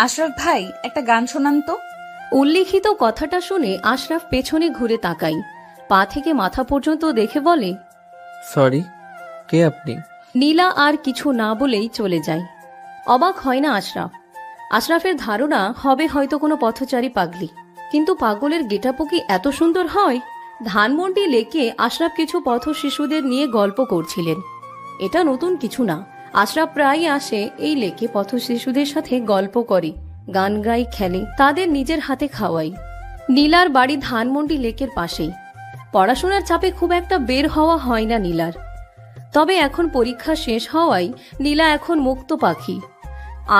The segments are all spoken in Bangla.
আশরাফ ভাই, একটা গান শোনান তো। উল্লিখিত কথাটা শুনে আশরাফ পেছনে ঘুরে তাকায়, পা থেকে মাথা পর্যন্ত দেখে বলে, সরি, কে আপনি? নীলা আর কিছু না বলেই চলে যায়। অবাক হয় না আশরাফ। আশরাফের ধারণা হবে হয়তো কোনো পথচারী পাগলি, কিন্তু পাগলের গেটাপও কি এত সুন্দর হয়? ধানমন্ডি লেকে আশরাফ কিছু পথ শিশুদের নিয়ে গল্প করছিলেন। এটা নতুন কিছু না, আশরাফ প্রায়ই আসে এই লেকে পথ শিশুদের সাথে গল্প করে, গান গাই, খেলে, তাদের নিজের হাতে খাওয়াই। নীলার বাড়ি ধানমন্ডি লেকের পাশেই। পড়াশোনার চাপে খুব একটা বের হওয়া হয় না নীলার। তবে এখন পরীক্ষা শেষ হওয়ায় নীলা এখন মুক্ত পাখি।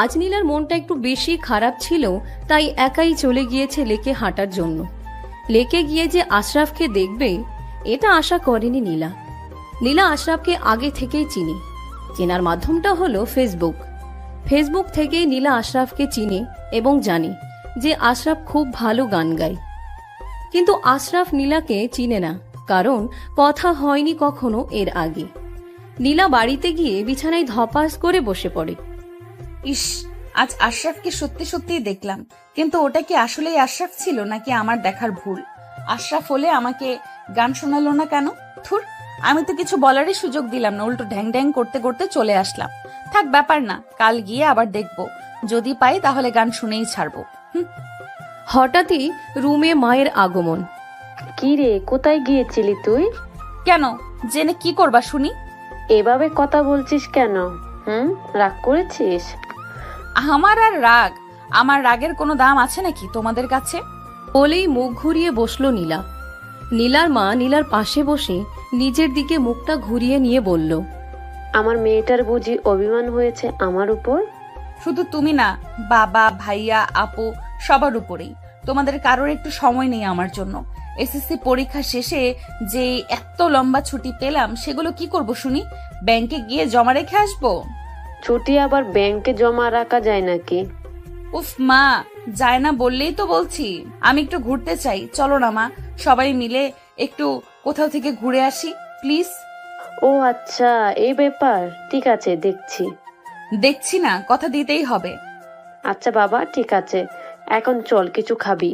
আজ নীলার মনটা একটু বেশি খারাপ ছিল, তাই একাই চলে গিয়েছে লেকে হাঁটার জন্য। লেকে গিয়ে যে আশরাফকে দেখবে এটা আশা করেনি নীলা। নীলা আশরাফকে আগে থেকেই চিনি। চেনার মাধ্যমটা হলো ফেসবুক। ফেসবুক থেকেই নীলা আশরাফকে চিনে এবং জানে যে আশরাফ খুব ভালো গান গায়। কিন্তু আশরাফ নীলাকে চিনে না, কারণ কথা হয়নি কখনো এর আগে। নীলা বাড়িতে গিয়ে বিছানায় ধপাস করে বসে পড়ে। ইস, আজ আশরাফকে সত্যি সত্যিই দেখলাম, কিন্তু ওটা কি আসলেই আশরাফ ছিল নাকি আমার দেখার ভুল? আশরাফ হলে আমাকে গান শোনালো না কেন? থুর, আমি তো কিছু বলারই সুযোগ দিলাম না, উল্টো ঢ্যাং ঢ্যাং করতে করতে চলে আসলাম। থাক, ব্যাপার না, কাল গিয়ে আবার দেখবো, যদি পাই তাহলে গান শুনেই ছাড়বো। হঠাৎই রুমে মায়ের আগমন। কি রে, কোথায় গিয়েছিলি তুই? কেন, জেনে কি করবা শুনি? এভাবে কথা বলছিস কেন? রাগ করেছিস? আমার আর রাগ? আমার রাগের কোনো দাম আছে নাকি তোমাদের কাছে? বলেই মুখ ঘুরিয়ে বসলো নীলা। নীলার মা নীলার পাশে বসে নিজের দিকে মুখটা ঘুরিয়ে নিয়ে বলল, আমার মেয়েটার বুঝি অভিমান হয়েছে আমার উপর? শুধু তুমি না, বাবা, ভাইয়া, আপু, সবার উপরেই। তোমাদের কারোর একটু সময় নেই আমার জন্য। এসএসসি পরীক্ষা শেষে যে এত লম্বা ছুটি পেলাম, সেগুলো কি করব শুনি? ব্যাংকে গিয়ে জমা রেখে আসবো? ছুটি আবার ব্যাংকে জমা রাখা যায় নাকি? উফ মা, যায় না বললেই তো বলছি। আমি একটু ঘুরতে চাই, চলো না মা, সবাই মিলে একটু কোথাও থেকে ঘুরে আসি প্লিজ। ও আচ্ছা, এই ব্যাপার, ঠিক আছে, দেখছি। দেখছি না, কথা দিতেই হবে। আচ্ছা বাবা, ঠিক আছে, এখন চল, কিছু খাবি?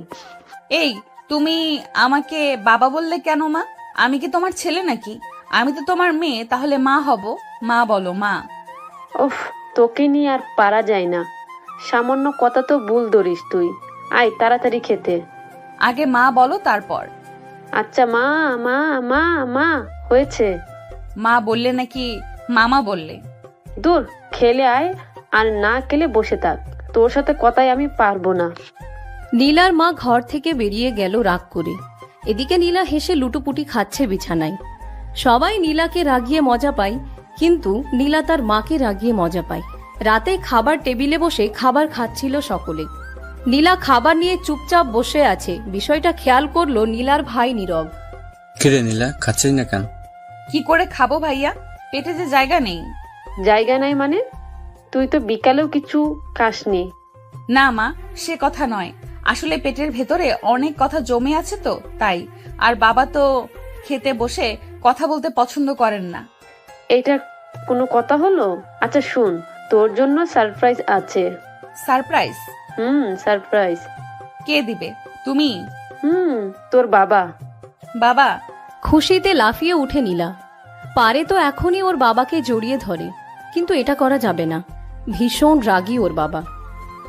এই, তুমি আমাকে বাবা বললে কেন মা? আমি কি তোমার ছেলে নাকি? আমি তো তোমার মেয়ে, তাহলে মা হব। মা বলো, মা। উফ, তোকে নিয়ে আর পারা যায় না। সামান্য কথা তো ভুল ধরিস তুই। আয় তাড়াতাড়ি খেতে। আগে মা বলো, তারপর। আচ্ছা, মা মা মা মা হয়েছে। মা বললে নাকি মামা বললে? দূর, খেলে আয়, আর না খেলে বসে থাক। তোর সাথে কথাই আমি পারবো না। নীলার মা ঘর থেকে বেরিয়ে গেল রাগ করে। এদিকে নীলা হেসে লুটোপুটি খাচ্ছে বিছানায়। সবাই নীলাকে রাগিয়ে মজা পায়, কিন্তু নীলা তার মাকে রাগিয়ে মজা পায়। রাতে খাবার টেবিলে বসে খাবার খাচ্ছিল সকলে। নীলা খাবার নিয়ে চুপচাপ বসে আছে। বিষয়টা খেয়াল করলো নীলার ভাই নীরব। কিরে নীলা, খাচ্ছিস না কেন? কি করে খাবো ভাইয়া, পেটে যে জায়গা নেই। জায়গা নাই মানে? তুই তো বিকালেও কিছু খাসনি। না মা, সে কথা নয়, আসলে পেটের ভেতরে অনেক কথা জমে আছে তো তাই। আর বাবা তো খেতে বসে কথা বলতে পছন্দ করেন না। এটা কোনো কথা হলো? আচ্ছা শুন, তোর জন্য সারপ্রাইজ আছে। সারপ্রাইজ? সারপ্রাইজ। কে দিবে? তুমি? তোর বাবা। বাবা? খুশিতে লাফিয়ে উঠে নীলা। পারে তো এখনই ওর বাবাকে জড়িয়ে ধরে, কিন্তু এটা করা যাবে না। ভীষণ রাগী ওর বাবা।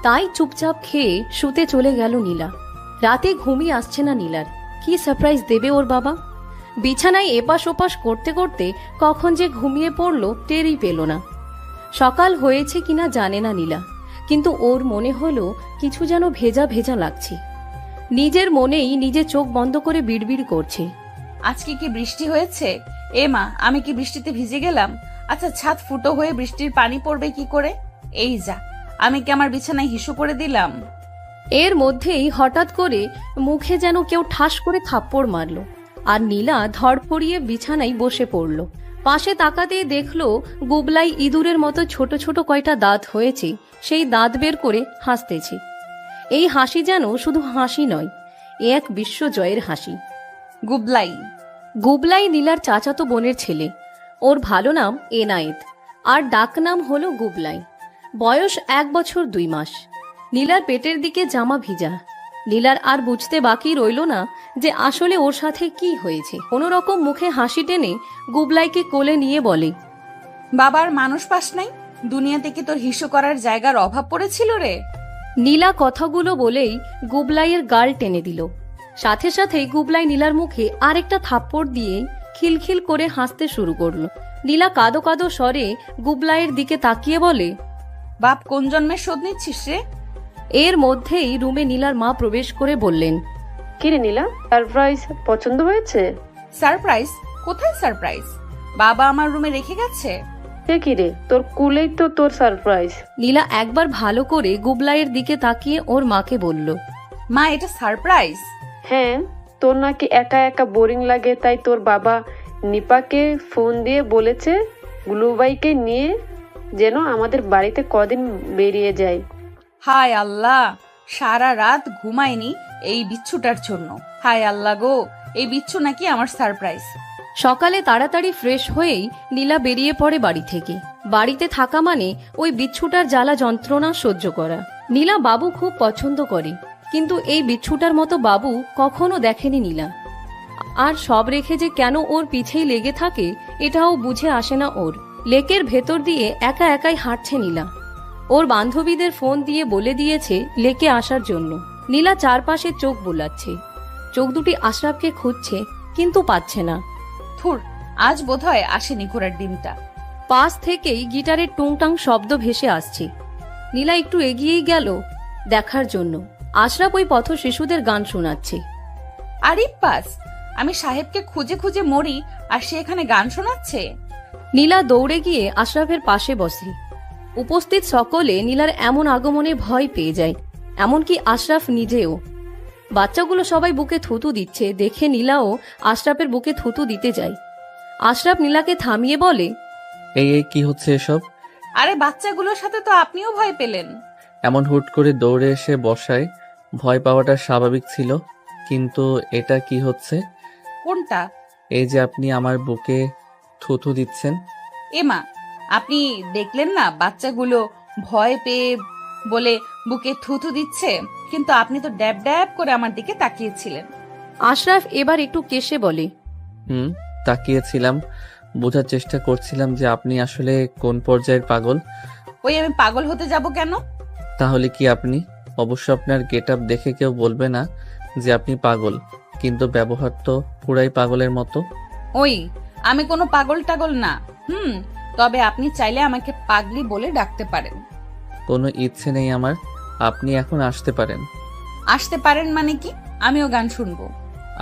তাই চুপচাপ খেয়ে শুতে চলে গেল নীলা। রাতে ঘুমিয়ে আসছে না নীলার। কি সারপ্রাইজ দেবে ওর বাবা? বিছানায় এপাশ ওপাশ করতে করতে কখন যে ঘুমিয়ে পড়লো টেরই পেল না। সকাল হয়েছে কিনা জানে না নীলা, কিন্তু ওর মনে হলো কিছু যেন ভেজা ভেজা লাগছে। নিজের মনেই নিজে চোখ বন্ধ করে বিড়বিড় করছে, আজকে কি বৃষ্টি হয়েছে? এ মা, আমি কি বৃষ্টিতে ভিজে গেলাম? আচ্ছা, ছাদ ফুটো হয়ে বৃষ্টির পানি পড়বে কি করে? এই যা, আমি কি আমার বিছানায় হিসু করে দিলাম? এর মধ্যেই হঠাৎ করে মুখে যেন কেউ ঠাস করে থাপ্পড় মারল, আর নীলা ধড়ফড়িয়ে বিছানায় বসে পড়ল। পাশে তাকাতে দেখলো গুবলাই ইঁদুরের মতো ছোট ছোট কয়টা দাঁত হয়েছে, সেই দাঁত বের করে হাসতেছে। এই হাসি যেন শুধু হাসি নয়, এ এক বিশ্বজয়ের হাসি। গুবলাই? গুবলাই নীলার চাচাতো বোনের ছেলে। ওর ভালো নাম এনায়েত, আর ডাক নাম হলো গুবলাই। বয়স 1 বছর 2 মাস। নীলার পেটের দিকে জামা ভিজা। নীলার আর বুঝতে বাকি রইল না যে আসলে ওর সাথে কি হয়েছে। কোনো রকম মুখে হাসি টেনে গুবলাইকে কোলে নিয়ে বলে, বাবার মানুষ পাস নাই? দুনিয়াতে কি তোর হিসু করার জায়গার অভাব পড়েছিল রে? নীলা কথাগুলো বলেই গুবলাইয়ের গাল টেনে দিল। সাথে সাথেই গুবলাই নীলার মুখে আরেকটা থাপ্পড় দিয়ে খিলখিল করে হাসতে শুরু করলো। নীলা কাঁদো কাঁদো স্বরে গুবলাইয়ের দিকে তাকিয়ে বলে, বাপ কোন জন্মের শোধ নিচ্ছিস রে? এর মধ্যেই রুমে নীলার মা প্রবেশ করে বললেন, কিরে নীলা, সারপ্রাইজ পছন্দ হয়েছে? সারপ্রাইজ? কোথায় সারপ্রাইজ? বাবা আমার রুমে রেখে গেছে। সে কিরে, তোর কুলেই তো তোর সারপ্রাইজ। নীলা একবার ভালো করে গুবলাইয়ের দিকে তাকিয়ে ওর মাকে বলল, মা, এটা সারপ্রাইজ? হ্যাঁ, তোর নাকি একা একা বোরিং লাগে, তাই তোর বাবা নিপাকে ফোন দিয়ে বলেছে গুলুবাইকে নিয়ে যেন আমাদের বাড়িতে কদিন বেরিয়ে যায়। হায় আল্লাহ, সারা রাত ঘুমাইনি এই বিচ্ছুটার জন্য। হায় আল্লাহ গো, এই বিচ্ছু নাকি আমার সারপ্রাইজ। সকালে তাড়াতাড়ি ফ্রেশ হয়েই নীলা বেরিয়ে পড়ে বাড়ি থেকে। বাড়িতে থাকা মানে ওই বিচ্ছুটার জ্বালা যন্ত্রণা সহ্য করা। নীলা বাবু খুব পছন্দ করে, কিন্তু এই বিচ্ছুটার মতো বাবু কখনো দেখেনি নীলা। আর সব রেখে যে কেন ওর পিছেই লেগে থাকে এটাও বুঝে আসে না ওর। লেকের ভেতর দিয়ে একা একাই হাঁটছে নীলা। ওর বান্ধবীদের ফোন দিয়ে বলে দিয়েছে লেকে আসার জন্য। নীলা চারপাশে চোখ বোলাচ্ছে, চোখ দুটি আশরাফকে খুঁজছে কিন্তু পাচ্ছে না। থুর, আজ বোধহয় আসেনি ঘোড়ার ডিমটা। পাশ থেকেই গিটারের টুংটাং শব্দ ভেসে আসছে। নীলা একটু এগিয়েই গেল দেখার জন্য। আশরাফ ওই পথ শিশুদের গান শোনাচ্ছে। আরে পাস, আমি সাহেবকে খুঁজে খুঁজে মরি আর সে এখানে গান শোনাচ্ছে। নীলা দৌড়ে গিয়ে আশরাফের পাশে বসে। উপস্থিত সকলে নীলার এমন আগমনে ভয় পেয়ে যায়, এমনকি আশরাফ নিজেও। বাচ্চাগুলো সবাই বুকে থুতু দিচ্ছে দেখে নীলাও আশরাফের বুকে থুতু দিতে যায়। আশরাফ নীলাকে থামিয়ে বলে, এই কি হচ্ছে এসব? আরে বাচ্চাগুলোর সাথে তো আপনিও ভয় পেলেন। এমন হুট করে দৌড়ে এসে বসায় ভয় পাওয়াটা স্বাভাবিক ছিল, কিন্তু এটা কি হচ্ছে? কোনটা? এই যে আপনি আমার বুকে থুথু দিচ্ছেন। এমা, আপনি দেখলেন না বাচ্চাগুলো ভয় পেয়ে বলে বুকে থুথু দিচ্ছে, কিন্তু আপনি তো ড্যাব ড্যাব করে আমার দিকে তাকিয়েছিলেন। আশরাফ এবার একটু কেশে বলে, তাকিয়েছিলাম, বোঝার চেষ্টা করছিলাম যে আপনি আসলে কোন পর্যায়ের পাগল। ওই, আমি পাগল হতে যাব কেন? তাহলে কি আপনি? অবশ্য আপনার গেটআপ দেখে কেউ বলবে না যে আপনি পাগল, কিন্তু ব্যবহার তো পুরাই পাগলের মতো। ওই, আমি কোনো পাগল টাগল না। তবে আপনি চাইলে আমাকে পাগলি বলে ডাকতে পারেন। কোনো ইচ্ছে নেই আমার, আপনি এখন আসতে পারেন। আসতে পারেন মানে কি? আমিও গান শুনবো।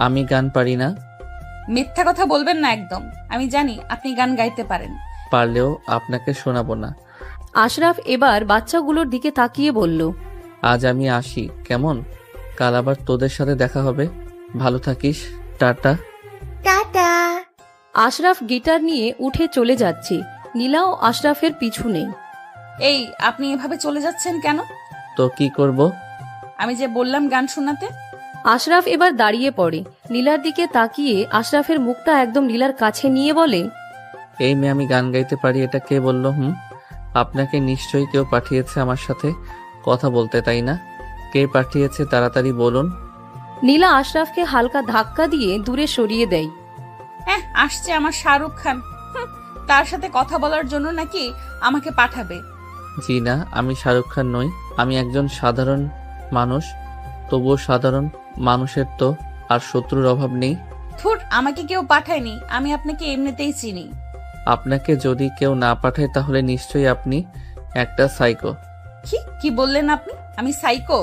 আমি গান পারি না। মিথ্যা কথা বলবেন না একদম। আমি জানি আপনি গান গাইতে পারেন। পারলেও আপনাকে শোনাবো না। আশরাফ এবার বাচ্চাগুলোর দিকে তাকিয়ে বলল, আজ আমি আসি কেমন? কাল আবার তোদের সাথে দেখা হবে। ভালো থাকিস, টাটা। টাটা। আশরাফ গিটার নিয়ে উঠে চলে যাচ্ছে। নীলাও আশরাফের পিছু নেই। এই, আপনি এভাবে চলে যাচ্ছেন কেন? তো কি করব? আমি যে বললাম গান শোনাতে। আশরাফ এবার দাঁড়িয়ে পড়ে। নীলার দিকে তাকিয়ে আশরাফের মুখটা একদম নীলার কাছে নিয়ে বলে, এই মেয়ে আমি গান গাইতে পারি এটা কে বলল? আপনাকে নিশ্চয়ই কেউ পাঠিয়েছে আমার সাথে কথা বলতে, তাই না? কে পাঠিয়েছে তাড়াতাড়ি বলুন। নীলা আশরাফকে হালকা ধাক্কা দিয়ে দূরে সরিয়ে দেয়। হ্যাঁ, আসছে আমার শাহরুখ খান। তার সাথে কথা বলার জন্য নাকি আমাকে পাঠাবে? জি না, আমি শাহরুখ খান নই। আমি একজন সাধারণ মানুষ। তবুও সাধারণ মানুষের তো আর শত্রুর অভাব নেই। থুর, আমাকে কেউ পাঠায়নি। আমি আপনাকে এমনিতেই চিনি। আপনাকে যদি কেউ না পাঠায় তাহলে নিশ্চয়ই আপনি একটা সাইকো। কি বললেন আপনি? আমি সাইকো?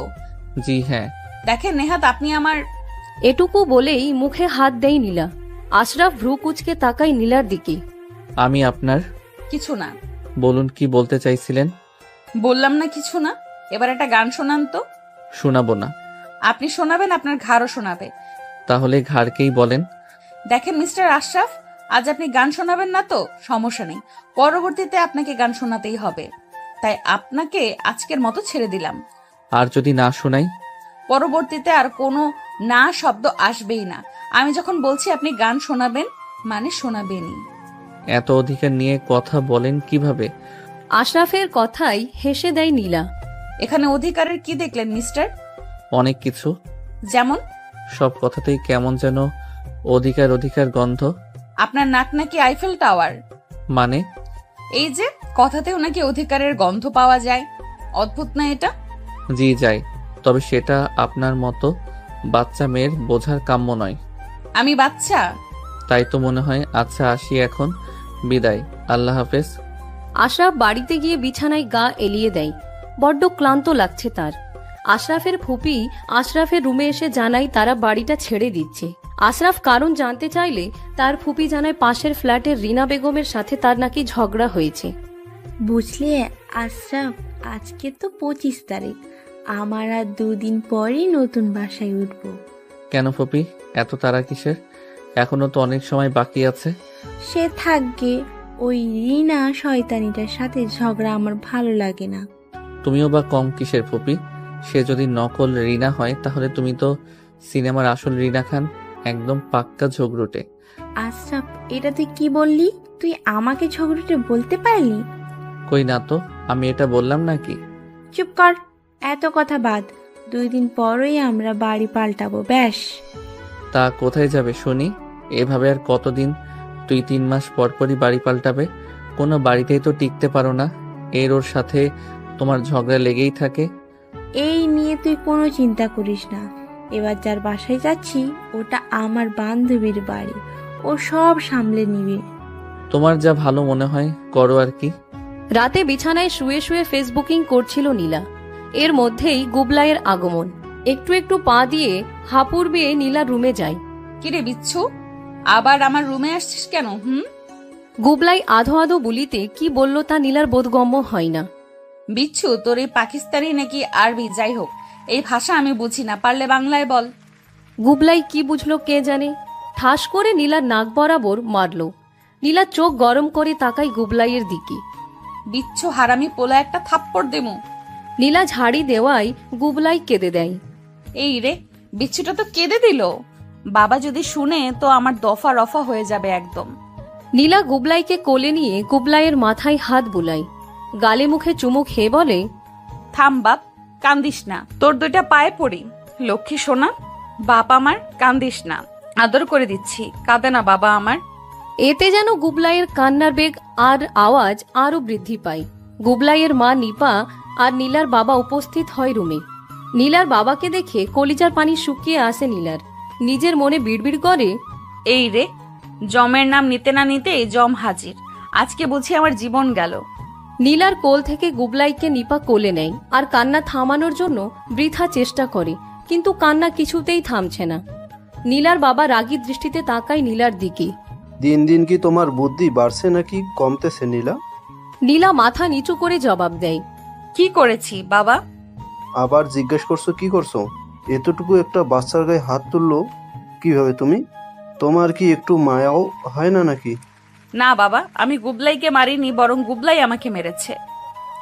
জি হ্যাঁ। দেখেন নেহাত, আপনি আমার... এটুকু বলেই মুখে হাত দেয় নীলা। আশরাফ ভ্রু কুচকে তাকায় নীলার দিকে। আমি আপনার... কিছু না। বলুন কি বলতে চাইছিলেন? বললাম না কিছু না। এবার একটা গান শোনান তো। শোনাবো না। আপনি শোনাবেন, আপনার ঘাড়ও শোনাবে। তাহলে ঘাড়কেই বলেন। দেখেন মিস্টার আশরাফ, আজ আপনি গান শোনাবেন না তো সমস্যা নেই, পরবর্তীতে আপনাকে গান শোনাতেই হবে। তাই আপনাকে আজকের মতো ছেড়ে দিলাম। আর যদি না শোনাই? পরবর্তীতে আর কোনো না শব্দ আসবেই না। আমি যখন বলছি আপনি গান শোনাবেন মানে শোনাবেনই। এত অধিকার নিয়ে কথা বলেন কিভাবে? আশরাফের কথাই হেসে দেয় নীলা। এখানে অধিকারের কি দেখলেন মিস্টার? অনেক কিছু। যেমন? সব কথাতেই কেমন যেন অধিকার অধিকার গন্ধ। আপনার নাক নাকি আইফেল টাওয়ার? মানে? এই যে কথাতেও নাকি অধিকারের গন্ধ পাওয়া যায়, অদ্ভুত না এটা? জি যাই, তবে সেটা আপনার মতো বাচ্চা মেয়ের বোঝার কাম্য নয়। আমি বাচ্চা? তাই তো মনে হয়। আচ্ছা আসি এখন, বিদায়, আল্লাহ হাফেজ। আশরাফ বাড়িতে গিয়ে বিছানায় গা এলিয়ে দেয়। বড্ড ক্লান্ত লাগছে তার। আশরাফের ফুপি আশরাফের রুমে এসে জানায় তারা বাড়িটা ছেড়ে দিচ্ছে। আশরাফ কারণ জানতে চাইলে তার ফুপি জানায় পাশের ফ্ল্যাটের রিনা বেগমের সাথে তার নাকি ঝগড়া হয়েছে। বুঝলে আশরাফ, আজকে তো 25 তারিখ, আমার আর 2 দিন পরই নতুন বাসায় উঠব। কেন ফুপি, এত তাড়া কিসের? এখনো তো অনেক সময় বাকি আছে। সে থাকবে, ওই রিনা শয়তানিটার সাথে ঝগড়া আমার ভালো লাগে না। তুমিও বা কম কিসের ফুপি? সে যদি নকল রিনা হয় তাহলে তুমি তো সিনেমার আসল রিনা খান, একদম পাক্কা ঝগড়ুটে। আশরাফ, এটা তুই কি বললি? তুই আমাকে ঝগড়াটে বলতে পারলি? কই না তো, আমি এটা বললাম নাকি? চুপ কর, এত কথা বাদ। 2 দিন পরই আমরা বাড়ি পাল্টাবো, ব্যাস। তা কোথায় যাবে শুনি? এভাবে আর কতদিন? 2-3 মাস পর পরই বাড়ি পাল্টাবে? কোনো বাড়িতেই তো টিকতে পারো না, এর ওর সাথে তোমার ঝগড়া লেগেই থাকে। এই নিয়ে তুই কোনো চিন্তা করিস না। এবার যার বাসায় যাচ্ছি ওটা আমার বান্ধবীর বাড়ি, ও সব সামলে নিবে। তোমার যা ভালো মনে হয় করো আর কি। রাতে বিছানায় শুয়ে শুয়ে ফেসবুকিং করছিল নীলা। এর মধ্যেই গুবলাইয়ের আগমন। একটু একটু পা দিয়ে হাপুর বেয়ে নীলা রুমে যায়। কিরে বিচ্ছু, আবার আমার রুমে আসছিস কেন? গুবলাই আধো আধো বলিতে কি বলল তা নীলার বোধগম্য হয় না। বিচ্ছু, তোর এই পাকিস্তানি নাকি আরবি, যাই হোক, এই ভাষা আমি বুঝি না, পারলে বাংলায় বল। গুবলাই কি বুঝলো কে জানে, ঠাস করে নীলার নাক বরাবর মারল। নীলা চোখ গরম করে তাকায় গুবলাইয়ের দিকে। বিচ্ছু হারামি পোলা, একটা থাপ্পড় দেমু। নীলা ঝাড়ি দেওয়ায় গুবলাই কেঁদে দেয়। এই রে, বিচ্ছুটা তো কেঁদে দিল। বাবা যদি শুনে তো আমার দফা রফা হয়ে যাবে একদম। নীলা গুবলাইকে কোলে নিয়ে গুবলাইয়ের মাথায় হাত বুলায়, গালে মুখে চুমু খেয়ে বলে, থাম বাপ, কান্দিস না, তোর 2টা পায়ে পড়ি, লক্ষ্মী সোনা। বাপ আমার, কান্দিস না, আদর করে দিচ্ছি, কাঁদে না বাবা আমার। এতে যেন গুবলাইয়ের কান্নার বেগ আর আওয়াজ আরো বৃদ্ধি পায়। গুবলাইয়ের মা নিপা আর নীলার বাবা উপস্থিত হয় রুমে। নীলার বাবাকে দেখে কলিজার পানি শুকিয়ে আসে নীলার। নিজের মনে বিড়বিড় করে, এই রে, জমের নাম নিতে না নিতে জম হাজির, আজকে বুঝি আমার জীবন গেল। নীলার কোল থেকে গুবলাইকে নিপা কোলে নেয় আর কান্না থামানোর জন্য বৃথা চেষ্টা করে, কিন্তু কান্না কিছুতেই থামছে না। নীলার বাবা রাগী দৃষ্টিতে তাকায় নীলার দিকে। দিন দিন কি তোমার বুদ্ধি বাড়ছে নাকি কমতেছে নীলা? নীলা মাথা নিচু করে জবাব দেয়, কি করেছি বাবা? আবার জিজ্ঞেস করছো কি করছো? এতটুকু একটা বাচ্চার গায়ে হাত তুললো কিভাবে তুমি? তোমার কি একটু মায়াও হয় না নাকি? না বাবা, আমি গুবলাইকে মারিনি, বরং গুবলাই আমাকে মেরেছে।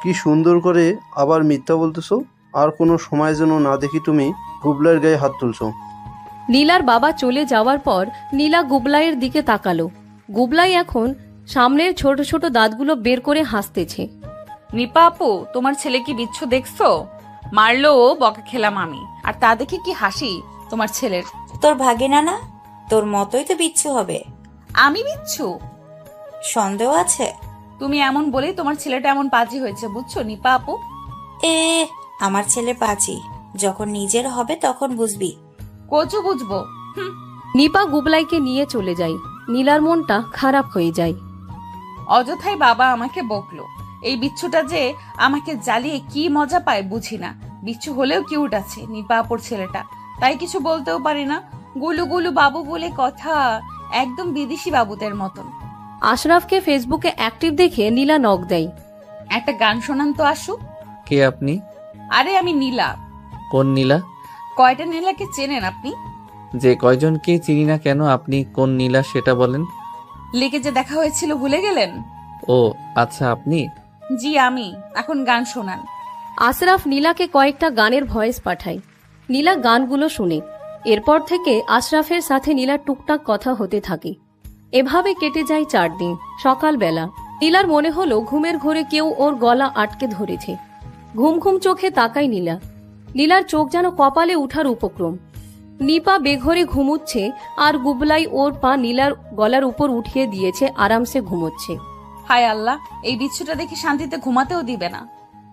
কি সুন্দর করে আবার মিথ্যা বলতেছো। আর কোনো সময় যেন না দেখি তুমি গুবলার গায়ে হাত তুলছো। নীলার বাবা চলে যাওয়ার পর নীলা গুবলাইয়ের দিকে তাকালো। গুবলাই এখন সামনের ছোট ছোট দাঁতগুলো বের করে হাসতেছে। নিপা আপু, তোমার ছেলে কি বিচ্ছু দেখছো? মারলো ও, বকা খেলাম আমি, আর তা দেখে কি হাসি তোমার ছেলের। তোর ভাগিনা না, তোর মতোই তো বিচ্ছু হবে। আমি বিচ্ছু? সন্দেহ আছে? তুমি এমন বলেই তোমার ছেলেটা এমন পাজি হয়েছে, বুঝছো নিপা আপু? এ আমার ছেলে পাঁচি, যখন নিজের হবে তখন বুঝবি। কোচু বুঝবো। নিপা গুবলাইকে নিয়ে চলে যায়। নীলার মনটা খারাপ হয়ে যায়। অযথাই বাবা আমাকে বকলো। এই বিচ্ছুটা যে আমাকে জ্বালিয়ে কি মজা পায় বুঝি না। বিচ্ছু হলেও কিউট আছে নিপা আপুর ছেলেটা, তাই কিছু বলতেও পারি না। গুলু গুলু বাবু বলে কথা, একদম বিদেশি বাবুদের মতন। আশরাফকে ফেসবুকে অ্যাক্টিভ দেখে নীলা নক দেয়। একটা গান শোনান তো আসু। কে আপনি? আরে আমি নীলা। কোন নীলা? কয়টা নীলাকে চেনেন আপনি? যে কয়জনকে চিনি না কেন, আপনি কোন নীলা সেটা বলেন। লেকে যে দেখা হয়েছিল ভুলে গেলেন? ও আচ্ছা, আপনি? জি আমি। এখন গান শোনান। আশরাফ নীলাকে কয়েকটা গানের ভয়েস পাঠায়। নীলা গানগুলো শুনে। এরপর থেকে আশরাফের সাথে নীলার টুকটাক কথা হতে থাকে। এভাবে কেটে যায় 4 দিন। সকালবেলা নীলার মনে হলো ঘুমের ঘোরে কেউ ওর গলা আটকে ধরেছে। ঘুম ঘুম চোখে তাকায় নীলা। নীলার চোখ যেন কপালে উঠার উপক্রম। নিপা বেঘরে ঘুমুচ্ছে আর গুবলাই ওর পা নীলার গলার উপর উঠিয়ে দিয়েছে, আরামসে ঘুমোচ্ছে। হায় আল্লাহ, এই বিচ্ছুটা দেখে শান্তিতে ঘুমাতেও দিবে না।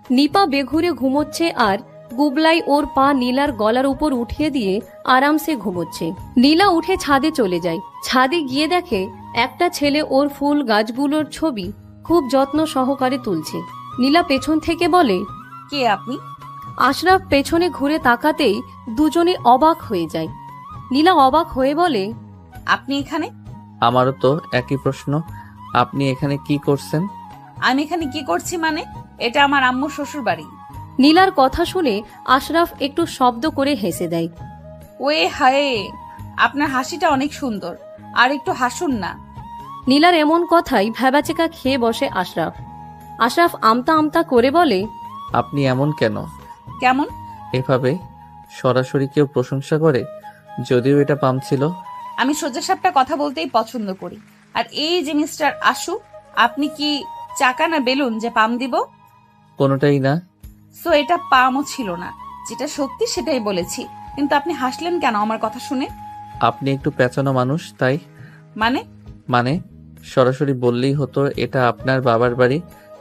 নিপা বেঘুরে ঘুমোচ্ছে আর গুবলাই ওর পা নীলার গলার উপর উঠিয়ে দিয়ে আরামসে ঘুমোচ্ছে। নীলা উঠে ছাদে চলে যায়। ছাদে গিয়ে দেখে একটা ছেলে ওর ফুল গাছগুলোর ছবি খুব যত্ন সহকারে তুলছে। নীলা পেছন থেকে বলে, কে আপনি? আশরাফ পেছনে ঘুরে তাকাতেই দুজনে অবাক হয়ে যায়। নীলা অবাক হয়ে বলে, আপনি এখানে? আমারও তো একই প্রশ্ন, আপনি এখানে কি করছেন? আমি এখানে কি করছি মানে? এটা আমার আম্মুর শ্বশুর বাড়ি। নীলার কথা শুনে আশরাফ একটু শব্দ করে হেসে দেয়। ওয়ে হায়, আপনার হাসিটা অনেক সুন্দর, আর একটু হাসুন না। নীলার এমন কথাই ভ্যাবাচেকা খেয়ে বসে আশরাফ। আশরাফ আমতা আমতা করে বলে, আপনি এমন কেন? কেমন? এভাবে সরাসরি কেউ প্রশংসা করে? যদিও এটা পাম ছিল। আমি সোজাসাপটা কথা বলতেই পছন্দ করি। আর এই যে মিস্টার আশু, আপনি কি চাকা না বেলুন যে পাম দিব? কোনোটাই না। সো এটা পামও ছিল না, যেটা সত্যি সেটাই বলেছি। কিন্তু আপনি হাসলেন কেন আমার কথা শুনে? আপনি একটু পেঁচানো মানুষ, তাই। মানে? সরাসরি বললেই হতো এটা আপনার বাবার বাড়ি।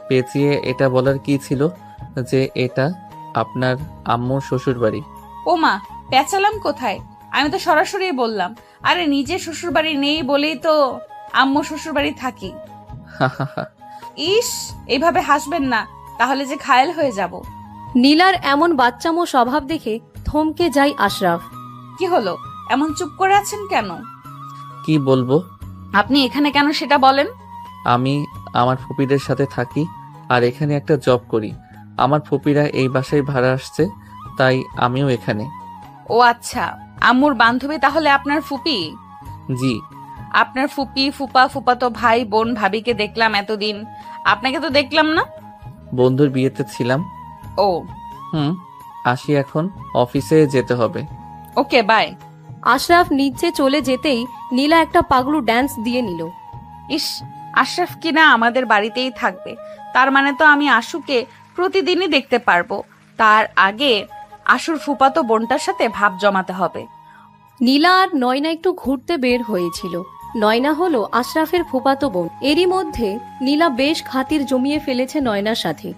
পেঁচিয়ে এটা বলার কি ছিল যে এটা আপনার আম্মুর শ্বশুর বাড়ি? ও মা, পেঁচালাম কোথায়? আমি তো সরাসরি বললাম। আরে নিজের শ্বশুর বাড়ি নেই বলেই তো আম্মু শ্বশুর বাড়ি থাকি। ইস, এইভাবে হাসবেন না, তাহলে যে ঘায়েল হয়ে যাব। নীলার এমন বাচ্চামো স্বভাব দেখে থমকে যায় আশরাফ। কি হলো, এমন চুপ করে আছেন কেন? কি বলবো? আপনি এখানে কেন সেটা বলেন। আমি আমার ফুপিদের সাথে থাকি আর এখানে একটা জব করি। আমার ফুপিরা এই বাসায় ভাড়া আসছে, তাই আমিও এখানে। ও আচ্ছা, আম্মুর বান্ধবী তাহলে আপনার ফুপি? জি। আপনার ফুপি, ফুপা, ফুপাতো ভাই, বোন, ভাবিকে দেখলাম এতদিন, আপনাকে তো দেখলাম না। বন্ধুর বিয়েতে ছিলাম। ও আসি এখন, অফিসে যেতে হবে। ওকে, বাই। আশরাফ নিচে চলে যেতেই নীলা একটা পাগলু ড্যান্স দিয়ে নিল। ইস, আশরাফ কিনা আমাদের বাড়িতেই থাকবে, তার মানে তো আমি আশুকে প্রতিদিনই দেখতে পারবো। তার আগে আশুর ফুপাতো বোনটার সাথে ভাব জমাতে হবে। নীলা আর নয়না একটু ঘুরতে বের হয়েছিল। নয়না হলো আশরাফের ফুপাতো বোন। এরই মধ্যে নীলা বেশ খাতির জমিয়ে ফেলেছে নয়নার সাথে।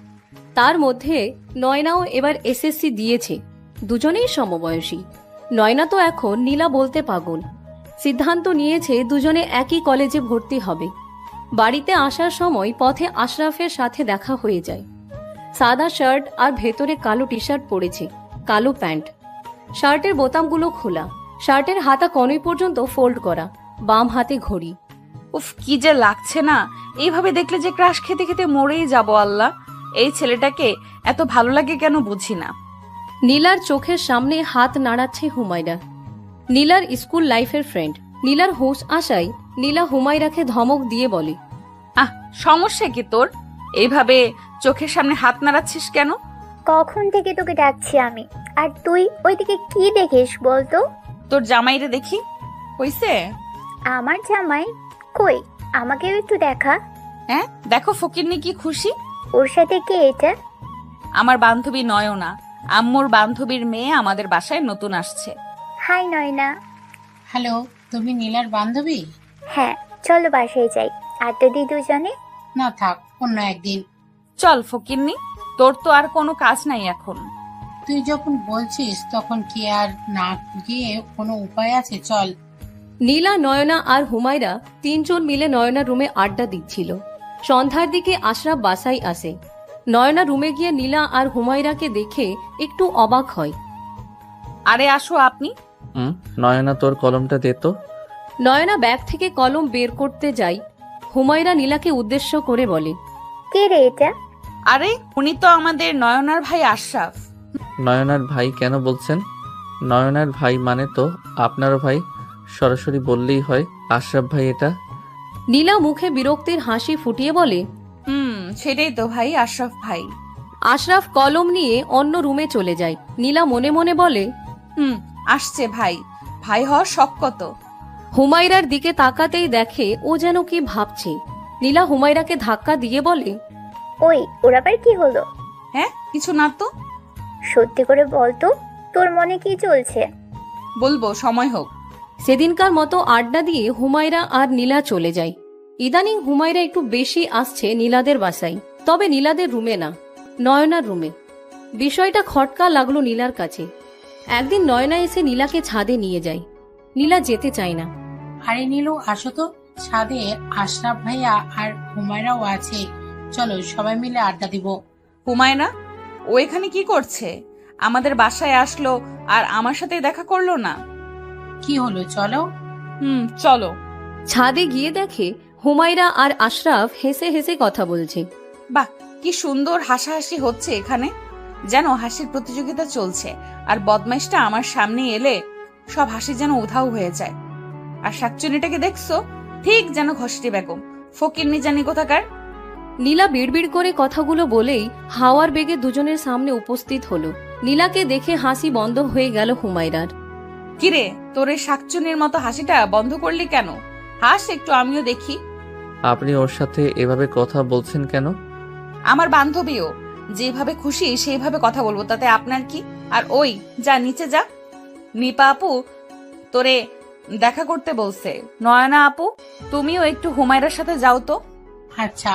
তার মধ্যে নয়নাও এবার এসএসসি দিয়েছে। দুজনেই সমবয়সী। নয়না তো এখন নীলা বলতে পাগল। সিদ্ধান্ত নিয়েছে দুজনে একই কলেজে ভর্তি হবে। বাড়িতে আসার সময় পথে আশরাফের সাথে দেখা হয়ে যায়। সাদা শার্ট আর ভেতরে কালো টি শার্ট পরেছে, কালো প্যান্ট। শার্টের বোতামগুলো খোলা, শার্টের হাতা কনুই পর্যন্ত ফোল্ড করা, বাম হাতে ঘড়ি। উফ, কি যে লাগছে না, এইভাবে দেখলে যে ক্রাশ খেতে খেতে মরেই যাব। আল্লাহ, এই ছেলেটাকে এত ভালো লাগে কেন বুঝি না। নীলার চোখের সামনে হাত নাড়াচ্ছে হুমায়রা, নীলার স্কুল লাইফের ফ্রেন্ড। নীলার হুঁশ আসায় নীলা হুমায়রাকে ধমক দিয়ে বলে, আহ, সমস্যা কি তোর? এইভাবে চোখের সামনে হাত নাড়াচ্ছিস কেন? কখন থেকে তোকে ডাকছি আমি, আর তুই ওইদিকে কি দেখিস বলতো? তোর জামাইরে দেখি। হইছে? আমার জামাই? কই, আমাকেও একটু দেখা। হ্যাঁ, দেখো ফকিরনি কি খুশি। ওর সাথে কে এটা? আমার বান্ধবী নয়না, আম্মুর বান্ধবীর মেয়ে আমাদের বাসায় নতুন আসছে। হাই নয়না। হ্যালো, তুমি নীলার বান্ধবী? হ্যাঁ, চলো বাসায় যাই, আড্ডা দিই দুজনে। না থাক, অন্য একদিন। চল ফকিরনি, তোর তো আর কোনো কাজ নাই এখন। তুই যখন বলছিস তখন কি আর না গিয়ে কোনো উপায় আছে? চল। নীলা, নয়না আর হুমায়রা তিনজন মিলে নয়নার রুমে আড্ডা দিচ্ছিল। সন্ধ্যার দিকে আশরাফ বাসায় আসে। নয়না রুমে গিয়ে নীলা আর হুমায়রাকে দেখে একটু অবাক হয়। আরে আসো আপনি। নয়না, তোর কলমটা দে তো। নয়না ব্যাগ থেকে কলম বের করতে যায়। হুমায়রা নীলাকে উদ্দেশ্য করে বলে, কে রে এটা? আরে উনি তো আমাদের নয়নার ভাই আশরাফ। নয়নার ভাই কেন বলছেন? নয়নার ভাই মানে তো আপনারও ভাই, সরাসরি বললেই হয়। আশরাফ ভাই এটা। নীলা মুখে বিরক্তির হাসি ফুটিয়ে বলে, সেটাই তো ভাই, আশরাফ ভাই। আশরাফ কলম নিয়ে অন্য রুমে চলে যায়। নীলা মনে মনে বলে, আসছে ভাই, ভাই হওয়ার শখ কত। হুমায়রার দিকে তাকাতেই দেখে ও যেন কি ভাবছে। নীলা হুমায়রাকে ধাক্কা দিয়ে বলে, ওই, ওর আবার কি হলো? হ্যাঁ কিছু না তো। সত্যি করে বল তো, তোর মনে কি চলছে? বলবো, সময় হোক। সেদিনকার মতো আড্ডা দিয়ে হুমায়রা আর নীলা চলে যায়। ইদানিং হুমায়রা একটু বেশি আসছে নীলাদের বাসায়, তবে নীলাদের রুমে না, নয়নার রুমে। বিষয়টা খটকা লাগলো নীলার কাছে। একদিন নয়না এসে নীলাকে ছাদে নিয়ে যায়। নীলা যেতে চায় না। আরে নীলু, আসো তো, ছাদে আশরাফ ভাইয়া আর হুমায়রাও আছে, চলো সবাই মিলে আড্ডা দিব। হুমায়রা, ও এখানে কি করছে? আমাদের বাসায় আসলো আর আমার সাথে দেখা করলো না। কি হলো, চলো। চলো। ছাদে গিয়ে দেখে হুমায়রা আর আশরাফ হেসে হেসে কথা বলছে। বাহ, কি সুন্দর হাসাহাসি হচ্ছে এখানে, যেন হাসির প্রতিযোগিতা চলছে। আর বদমাইশটা আমার সামনে এলে সব হাসি যেন উধাও হয়ে যায়। আর শাকচুনিটাকে দেখছো, ঠিক যেন ঘষটি বেগম, ফকিরনি জানি কোথাকার। নীলা বিড়বিড় করে কথাগুলো বলেই হাওয়ার বেগে দুজনের সামনে উপস্থিত হলো। নীলাকে দেখে হাসি বন্ধ হয়ে গেল হুমায়রার। কিরে, তোর এই শাকচুনির মতো হাসিটা বন্ধ করলি কেন? হাস একটু, আমিও দেখি। আপনি ওর সাথে এভাবে কথা বলছেন কেন? আমার বান্ধবীও, যেভাবে খুশি সেইভাবে কথা বলবো, তাতে আপনার কি? আর ওই, যা নিচে যা। নিপা আপু তোরে দেখা করতে বলছে। নয়না আপু, তুমিও একটু হুমায়রার সাথে যাও তো। আচ্ছা।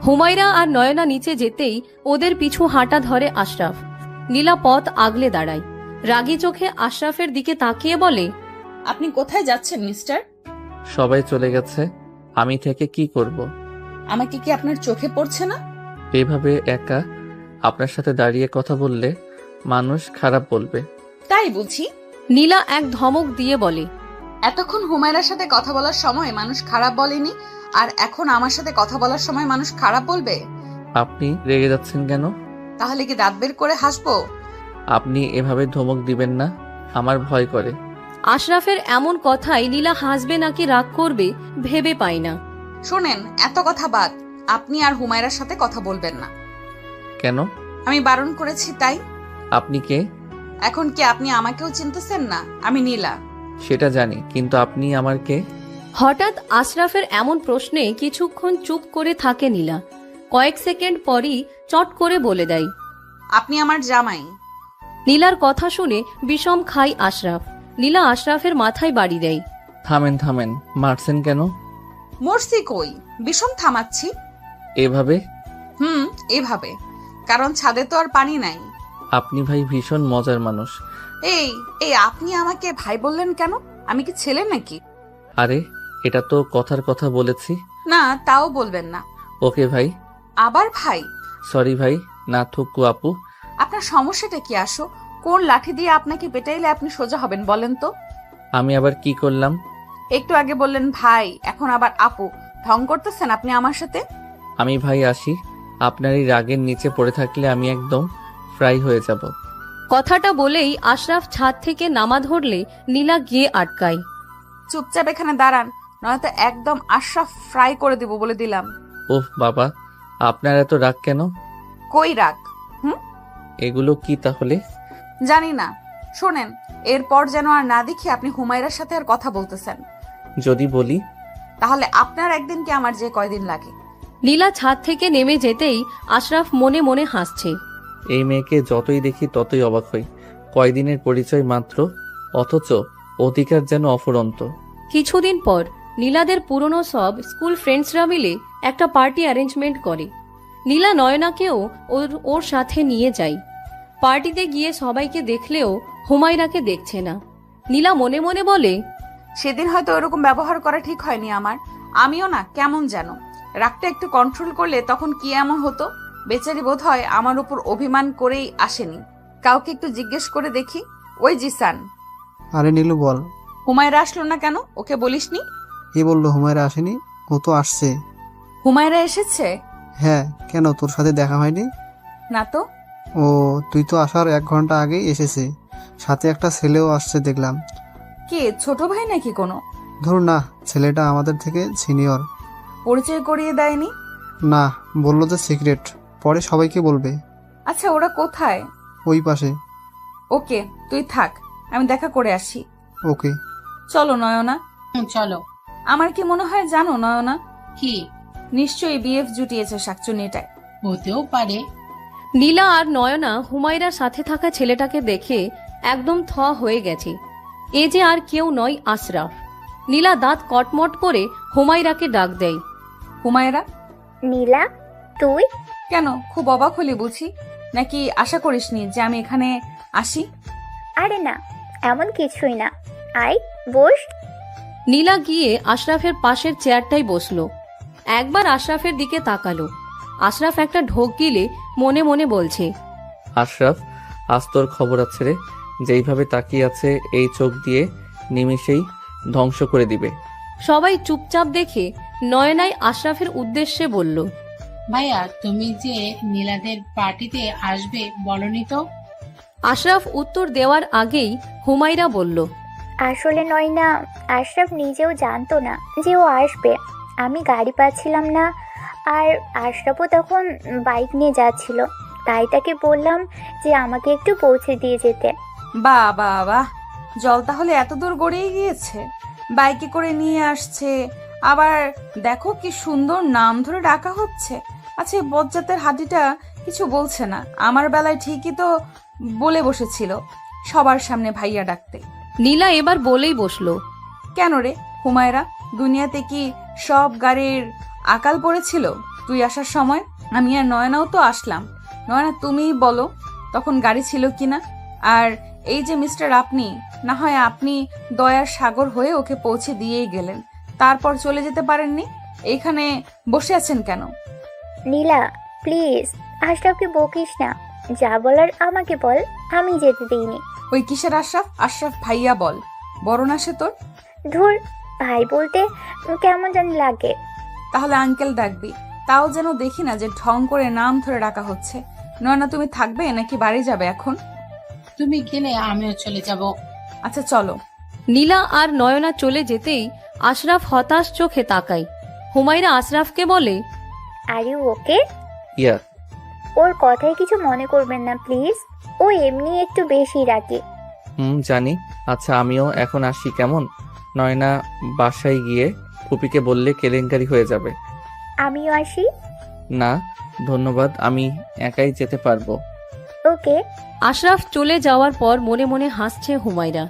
হুমায়রা আর নয়না নিচে যেতেই ওদের পিছু হাঁটা ধরে আশরাফ। নীলা পথ আগলে দাঁড়ায়, রাগী চোখে আশরাফের দিকে তাকিয়ে বলে, আপনি কোথায় যাচ্ছেন মিস্টার? সবাই চলে গেছে, আমি থেকে কি করব? আমাকে কি আপনার চোখে পড়ছে না? এভাবে একা আপনার সাথে দাঁড়িয়ে কথা বললে মানুষ খারাপ বলবে। তাই বুঝি? নীলা এক ধমক দিয়ে বলে, এতক্ষণ হুমায়রার সাথে কথা বলার সময় মানুষ খারাপ বলেনি, আর এখন আমার সাথে কথা বলার সময় মানুষ খারাপ বলবে? আপনি রেগে যাচ্ছেন কেন? তাহলে কি দাঁত বের করে হাসবো? আপনি এভাবে ধমক দিবেন না, আমার ভয় করে। আশরাফের এমন কথায় নীলা হাসবে নাকি রাগ করবে ভেবে পায় না। শোনেন, এত কথা বাদ, আপনি আর হুমায়রার সাথে কথা বলবেন না। কেন? আমি বারণ করেছি তাই। আপনি কে? এখন কি আপনি আমাকেও চিনতেছেন না? আমি নীলা। সেটা জানি, কিন্তু আপনি আমার কে? হঠাৎ আশরাফের এমন প্রশ্নে কিছুক্ষণ চুপ করে থাকে নীলা। কয়েক সেকেন্ড পরই চট করে বলে দেয়, আপনি আমার জামাই। নীলার কথা শুনে বিষম খায় আশরাফ। নীলা আশরাফের মাথায় বাড়ি দেয়। থামেন থামেন, মারছেন কেন? মরসি কই, বিষম থামাচ্ছি। এভাবে? এভাবে, কারণ ছাদে তো আর পানি নাই। আপনি ভাই ভীষণ মজার মানুষ। এই এই আপনি আমাকে ভাই বললেন কেন? আমি কি ছেলে নাকি? আরে, এটা তো কথার কথা বলেছি। না, তাও বলবেন না। ওকে ভাই। আবার ভাই? সরি ভাই, না থুকু আপু। আপনার সমস্যাটা কি? আসো, কোন লাঠি দিয়ে আপনাকে পেটাইলে আপনি সোজা হবেন বলেন তো? আমি আবার কি করলাম? একটু আগে বললেন ভাই, এখন আবার আপু। ঢং করতেছেন আপনি আমার সাথে। আমি ভাই আসি, আপনার এই রাগের নিচে পড়ে থাকলে আমি একদম ফ্রাই হয়ে যাব। কথাটা বলেই আশরাফ ছাদ থেকে নামা ধরলে নীলা গিয়ে আটকায়। চুপচাপ এখানে দাঁড়ান, নয়তো একদম আশরাফ ফ্রাই করে দিব বলে দিলাম। ওহ বাবা, আপনার এত রাগ কেন? কই রাগ? এগুলো কি তাহলে? জানি না। শোনেন, এরপর যেন আর না দেখি আপনি হুমায়রার সাথে আর কথা বলতেছেন। যদি বলি? তাহলে আপনার একদিন কি আমার যে কয়দিন লাগে। নীলা ছাদ থেকে নেমে যেতেই আশরাফ মনে মনে হাসছে। এই মেয়েকে যতই দেখি ততই অবাক হই। কয়দিনের পরিচয় মাত্র, অথচ অধিকার যেন অফুরন্ত। কিছুদিন পর নীলাদের পুরনো সব স্কুল ফ্রেন্ডসরা মিলে একটা পার্টি অ্যারেঞ্জমেন্ট করে। নীলা নয়নাকেও ওর সাথে নিয়ে যায়। পার্টিতে গিয়ে সবাইকে দেখলেও হুমায়রাকে দেখছে না। নীলা মনে মনে বলে, সেদিন হয়তো ওরকম ব্যবহার করা ঠিক হয়নি আমার। আমিও না কেমন যেন, রাগটা একটু কন্ট্রোল করলে তখন কি এমন হতো। বেচারি বোধ হয় আমার উপর অভিমান করেই আসেনি। কাউকে একটু জিজ্ঞেস করে দেখি। ওই জিসান। আরে নীলু বল। হুমায়রা আসলো না কেন? ওকে বলিসনি? কে বললো হুমায়রা আসেনি? ও তো আসছে। হুমায়রা এসেছে? হ্যাঁ, কেন তোর সাথে দেখা হয়নি? না তো। ও, তুই তো আসার 1 ঘন্টা আগেই এসেছে, সাথে একটা ছেলেও আসছে দেখলাম। কে, ছোট ভাই নাকি কোনো? ধর না, ছেলেটা আমাদের থেকে সিনিয়র। পরিচয় করিয়ে দেয়নি? না, বললো যে সিক্রেট, পরে সবাইকে বলবে। আচ্ছা, ওরা কোথায়? ওই পাশে। ওকে, তুই থাক, আমি দেখা করে আসি। ওকে। চলো নয়না। চলো। আমার কি মনে হয় জানো নয়না? কি? নিশ্চয়ই বিএফ জুটিয়েছে শাকচুনিটায়। হতেও পারে। নীলা আর নয়না হুমায়রার সাথে থাকা ছেলেটাকে দেখে একদম থ হয়ে গেছে। এ যে আর কেউ নয়, আশরাফ। নীলা দাঁত কটমট করে হুমায়রাকে ডাক দেয়। হুমায়রা, নীলা, তুই? কেন খুব অবাক হলি বুঝি? নাকি আশা করিসনি যে আমি এখানে আসি? আরে না, এমন কিছুই না। আয়, বস। নীলা গিয়ে আশরাফের পাশের চেয়ারটাই বসলো। একবার আশরাফের দিকে তাকালো। আশরাফ একটা ঢোক গিলে মনে মনে বলছে, আশরাফ, আজ তোর খবর আছে রে। যেইভাবে তাকিয়ে আছে এই চোখ দিয়ে নিমিষেই ধ্বংস করে দিবে। সবাই চুপচাপ দেখে নয়নাই আশরাফের উদ্দেশ্যে বলল, ভাইয়া, তুমি যে নীলাদের পার্টিতে আসবে বলনি তো? আশরাফ উত্তর দেওয়ার আগেই হুমায়রা বলল, আসলে নয় না, আশরাফ নিজেও জানতো না যে ও আসবে। আমি গাড়ি পাচ্ছিলাম না, আর আশরাফও তখন বাইক নিয়ে যাচ্ছিল, তাই তাকে বললাম যে আমাকে একটু পৌঁছে দিয়ে যেতে। বাহ বাহ বাহ, জল তাহলে এত দূর গড়িয়ে গিয়েছে, বাইকে করে নিয়ে আসছে। আবার দেখো কি সুন্দর নাম ধরে ডাকা হচ্ছে। আচ্ছা, এই বজ্জাতের হাতিটা কিছু বলছে না? আমার বেলায় ঠিকই তো বলে বসেছিল সবার সামনে ভাইয়া ডাকতে। নীলা এবার বলেই বসলো, কেন রে হুমায়রা, দুনিয়াতে কি সব গাড়ির আকাল পড়েছিল তুই আসার সময়? আমি আর নয়নাও তো আসলাম। নয়না, তুমিই বলো তখন গাড়ি ছিল কিনা? আর এই যে মিস্টার, আপনি না হয় আপনি দয়ার সাগর হয়ে ওকে পৌঁছে দিয়েই গেলেন, তারপর চলে যেতে পারেননি? এইখানে বসে আছেন কেন? নীলা, প্লিজ আশরাফকে বকিস না, যা বলার আমাকে বল, আমি যেতে দিইনি। ওই কিসের আশরাফ? আশরাফ ভাইয়া বল, বড় না সে তোর? ধুর, ভাই বলতে কেমন জানি লাগে। তাহলে আঙ্কেল ডাকবি, তাও যেন দেখি না যে ঢং করে নাম ধরে ডাকা হচ্ছে। নয়না, তুমি থাকবে নাকি বাড়ি যাবে এখন? তুমি গেলে আমিও চলে যাব। আচ্ছা চলো। নীলা আর নয়না চলে যেতেই আশরাফ হতাশ চোখে তাকায়। হুমায়রা আশরাফকে বলে, আর ইউ ওকে? ইয়া। ওর কথায় কিছু মনে করবেন না প্লিজ, ও এমনি একটু বেশি রাগে। জানি। আচ্ছা, আমিও এখন আসি কেমন? নয়না, বাসায় গিয়ে ফুপিকে বললে কেলেঙ্কারি হয়ে যাবে। আমিও আসি? না ধন্যবাদ, আমি একাই যেতে পারবো। ওকে। আশরাফ চলে যাওয়ার পর মনে মনে হাসছে হুমায়রা।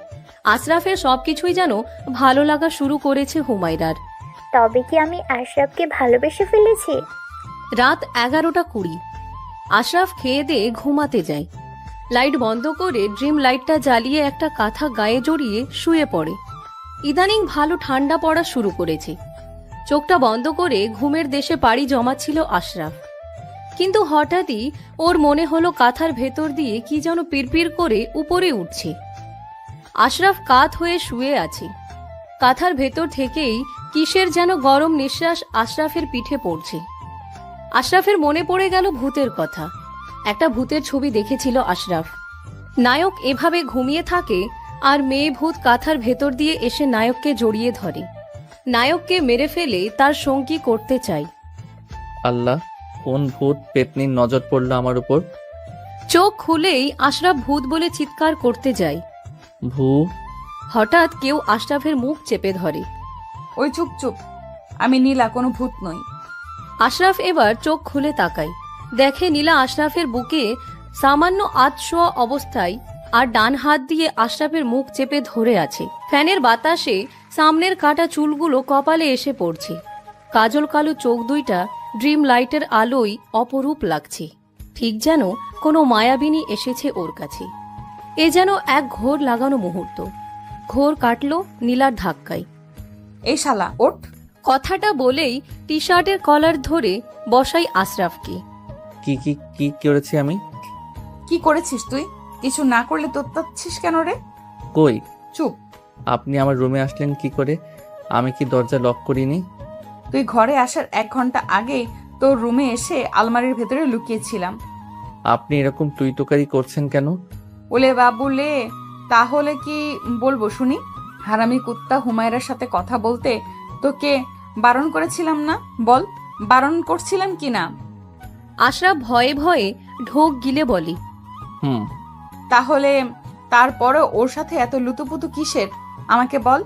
আশরাফের সবকিছুই যেন ভালো লাগা শুরু করেছে হুমায়রার। তবে কি আমি আশরাফকে ভালোবেসে ফেলেছি? রাত 11:20। আশরাফ খেয়ে দিয়ে ঘুমাতে যায়। লাইট বন্ধ করে ড্রিম লাইটটা জ্বালিয়ে একটা কাঁথা গায়ে জড়িয়ে শুয়ে পড়ে। ইদানিং ভালো ঠান্ডা পড়া শুরু করেছে। চোখটা বন্ধ করে ঘুমের দেশে পাড়ি জমাচ্ছিল আশরাফ, কিন্তু হঠাৎই ওর মনে হলো কাঁথার ভেতর দিয়ে কি যেন পিরপির করে উপরে উঠছে। আশরাফ কাত হয়ে শুয়ে আছে। কাঁথার ভেতর থেকেই কিসের যেন গরম নিঃশ্বাস আশরাফের পিঠে পড়ছে। আশরাফের মনে পড়ে গেল ভূতের কথা। একটা ভূতের ছবি দেখেছিল আশরাফ। নায়ক এভাবে ঘুমিয়ে থাকে আর মেয়ে ভূত কাঁথার ভেতর দিয়ে এসে নায়ককে জড়িয়ে ধরে, নায়ককে মেরে ফেলে তার সঙ্গী করতে চায়। আল্লাহ, কোন ভূত পেতনির নজর পড়লো আমার উপর? চোখ খুলেই আশরাফ ভূত বলে চিৎকার করতে যায়। ভূ। হঠাৎ কেউ আশরাফের মুখ চেপে ধরে। ওই চুপ চুপ, আমি নীলা, কোনো ভূত নই। আশরাফ এবার চোখ খুলে তাকায়। দেখে নীলা আশরাফের বুকে সামান্য আধশোয়া অবস্থায় আর ডান হাত দিয়ে আশরাফের মুখ চেপে ধরে আছে। ফ্যানের বাতাসে সামনের কাটা চুলগুলো কপালে এসে পড়ছে। কাজল কালো চোখ দুইটা ড্রিম লাইটের আলোয় অপরূপ লাগছে, ঠিক যেন কোনো মায়াবিনী এসেছে ওর কাছে। এ যেন এক ঘোর লাগানো মুহূর্ত। ঘোর কাটল নীলার ধাক্কায়। এই শালা ওঠ। কথাটা বলেই টি শার্টের কলার ধরে বসাই আশরাফকে। কি কি কি করেছি আমি? কি করেছিস তুই? কিছু না করলে তোত্তাচ্ছিস কেন রে? কই? চুপ। আপনি আমার রুমে আসলেন কি করে? আমি কি দরজা লক করিনি? তুই ঘরে আসার 1 ঘন্টা আগে তোর রুমে এসে আলমারির ভেতরে লুকিয়েছিলাম। আপনি এরকম তুই তোকারি করছেন কেন? ওলে বাবুলে, তাহলে কি বলবো শুনি? হারামি কুত্তা, হুমায়রার সাথে কথা বলতে তোকে বারণ করেছিলাম না? বল, বারণ করছিলাম কি না? আশরাফ ভয়ে ভয়ে ঢোক গিলে বলে, তাহলে তারপরে ওর সাথে এত লুতুপুতু কিসের আমাকে বল?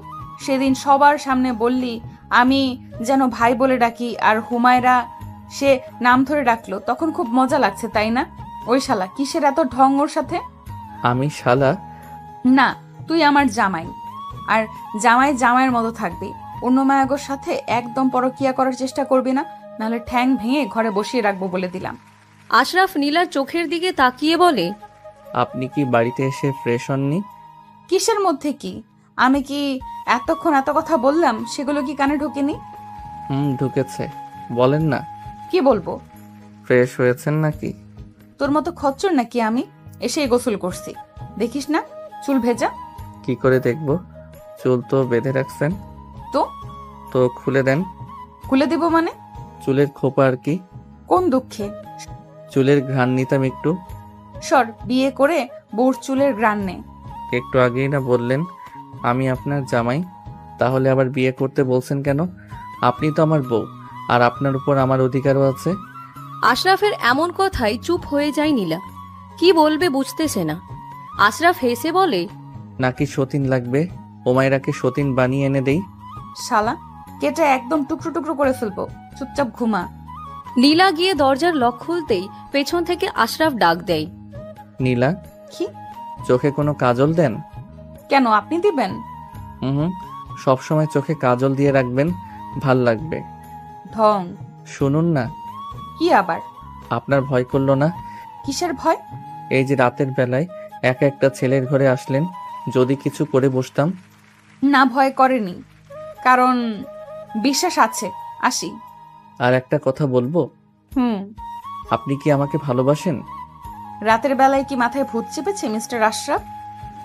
সেদিন সবার সামনে বললি আমি যেন ভাই বলে ডাকি, আর হুমায়রা সে নাম ধরে ডাকলো, তখন খুব মজা লাগছে তাই না? ওই শালা কিসের এত ঢং ওর সাথে? আমি শালা? না, তুই আমার জামাই, আর জামাই জামাইয়ের মতো থাকবে। অন্য মায়াগোর সাথে একদম পরকিয়া করার চেষ্টা করবি না, নাহলে ঠ্যাং ভেঙে ঘরে বসিয়ে রাখবো বলে দিলাম। আশরাফ নীলার চোখের দিকে তাকিয়ে বলে, আপনি কি বাড়িতে এসে ফ্রেশ হননি? কিসের মধ্যে কি? আমি কি এতক্ষণ এত কথা বললাম সেগুলো কি কানে ঢোকেনি? ঢুকেছে। বলেন না। কি বলবো? ফ্রেশ হয়েছেন নাকি? তোর মতো খচ্চর নাকি আমি? এসে গোসল করছি, দেখিস না চুল ভেজা? কি করে দেখবো? চুল তো বেঁধে রাখছেন। তো তো খুলে দেন। খুলে দিব মানে? চুলের খোপা আর কি। কোন দুঃখে? চুলের ঘ্রাণ নিতাম একটু। সর, বিয়ে করে বউর চুলের গ্রান নে। একটু আগেই না বললেন আমি আপনার জামাই, তাহলে আবার বিয়ে করতে বলছেন কেন? আপনি তো আমার বউ, আর আপনার উপর আমার অধিকারও আছে। আশরাফের এমন কথায় চুপ হয়ে যায় নীলা। কি বলবে বুঝতেছে না। আশরাফ হেসে বলে, নাকি সতীন লাগবে? ওমাইরাকে সতীন বানিয়ে এনে দেই। শালা, কেটে একদম টুকরো টুকরো করে ফেলবো, চুপচাপ ঘুমা। নীলা গিয়ে দরজার লক খুলতেই পেছন থেকে আশরাফ ডাক দেয়, নীলা। কি? চোখে কোনো কাজল দেন? কেন, আপনি দিবেন? সব সময় চোখে কাজল দিয়ে রাখবেন, ভাল লাগবে। ঢং। শুনুন না। কি আবার? আপনার ভয় করলো না? কিসের ভয়? এই যে রাতের বেলায় একা একটা ছেলের ঘরে আসলেন, যদি কিছু করে বসতাম। না, ভয় করেনি, কারণ বিশ্বাস আছে। আসি। আর একটা কথা বলবো। আপনি কি আমাকে ভালোবাসেন? রাতের বেলায় কি মাথায় ভূত চেপেছে মিস্টার আশরাফ?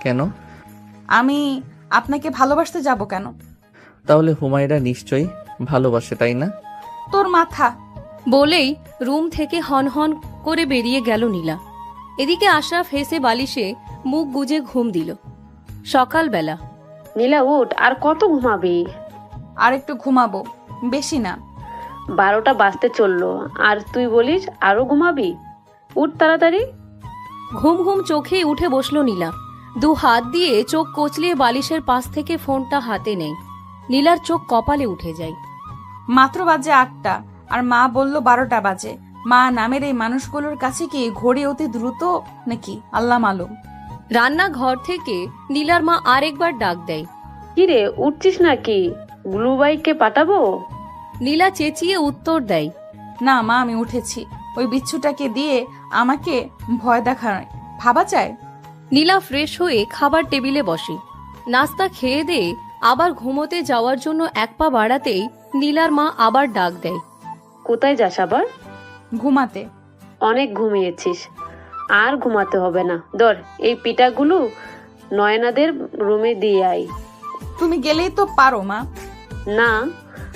কেন? আমি আপনাকে ভালোবাসতে যাব কেন? তাহলে হুমায়রা নিশ্চয়ই ভালোবাসে, তাই না? তোর মাথা। বলেই রুম থেকে হনহন করে বেরিয়ে গেল নীলা। এদিকে আশরাফ হেসে বালিশে মুখ গুজে ঘুম দিল। সকালবেলা। নীলা উঠ, আর কত ঘুমাবি? আর একটু ঘুমাবো, বেশি না। 12টা বাজতে চললো, আর তুই বলিস আরো ঘুমাবি? উঠ তাড়াতাড়ি। ঘুম ঘুম চোখে উঠে বসলো নীলা। 2 হাত দিয়ে চোখ কচলিয়ে বালিশের পাশ থেকে ফোনটা হাতে নেয়। নীলার চোখ কপালে উঠে যায়। মাত্র বাজে 8টা, আর মা বলল 12টা বাজে। মা নামের এই মানুষগুলোর কাছে কি ঘড়ি অতি দ্রুত নাকি আল্লাহ মালুম। রান্নাঘর থেকে নীলার মা আরেকবার ডাক দেয়, কিরে উঠছিস নাকি? গুলুবাইকে পাঠাবো? নীলা চেঁচিয়ে উত্তর দেয়, না মা, আমি উঠেছি। ওই বিচ্ছুটাকে দিয়ে আমাকে ভয় দেখায় ভাবা চায়। নীলা ফ্রেশ হয়ে খাবার টেবিলে বসে। নাস্তা খেয়ে দিয়ে আবার ঘুমোতে যাওয়ার জন্য 1 পা বাড়াতেই নীলার মা আবার ডাক দেয়, কোথায় যাস আবার? ঘুমাতে। অনেক ঘুমিয়েছিস, আর ঘুমাতে হবে না। ধর এই পিঠাগুলো নয়নাদের রুমে দিয়ে আয়। তুমি গেলেই তো পারো মা। না,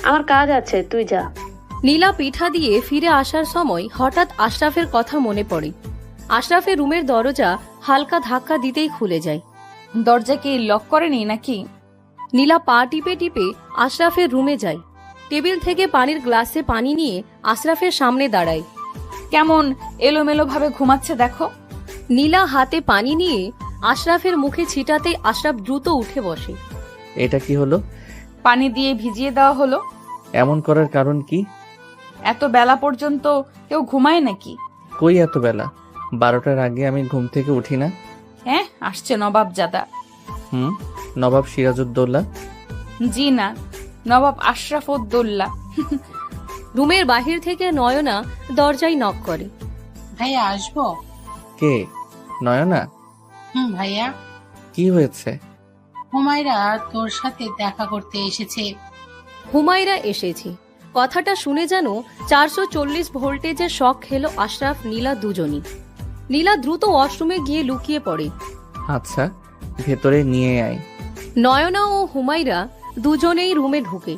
আমার কাজ আছে, তুই যা। নীলা পিঠা দিয়ে ফিরে আসার সময় হঠাৎ আশরাফের কথা মনে পড়ে। আশরাফের রুমের দরজা হালকা ধাক্কা দিতেই খুলে যায়। দরজা কি লক করেনি নাকি? নীলা পা টিপে টিপে আশরাফের রুমে যায়। টেবিল থেকে পানির গ্লাসে পানি নিয়ে আশরাফের সামনে দাঁড়ায়। কেমন এলোমেলো ভাবে ঘুমাচ্ছে দেখো। নীলা হাতে পানি নিয়ে আশরাফের মুখে ছিটাতেই আশরাফ দ্রুত উঠে বসে। এটা কি হলো? পানি দিয়ে ভিজিয়ে দেওয়া হলো। এমন করার কারণ কি? এত বেলা পর্যন্ত কেউ ঘুমায় নাকি? কই এত বেলা? 12টার আগে আমি ঘুম থেকে উঠি না। হ্যাঁ, আসছে নবাব জাদা। নবাব সিরাজউদ্দৌলা? জি না, নবাব আশরাফ উদ্দৌলা। রুমের বাহির থেকে নয়না দরজায় নক করে। ভাইয়া আসবো? কে? নয়না? ভাইয়া। কি হয়েছে? হুমায়রা তোর সাথে দেখা করতে এসেছে। হুমায়রা এসেছে কথাটা শুনে যেন 440 ভোল্টেজের শক খেলো আশরাফ নীলা দুজনই। নীলা দ্রুত ওয়াশরুমে গিয়ে লুকিয়ে পড়ে। আচ্ছা, ভেতরে নিয়ে আয়। নয়না ও হুমায়রা দুজনেই রুমে ঢুকে।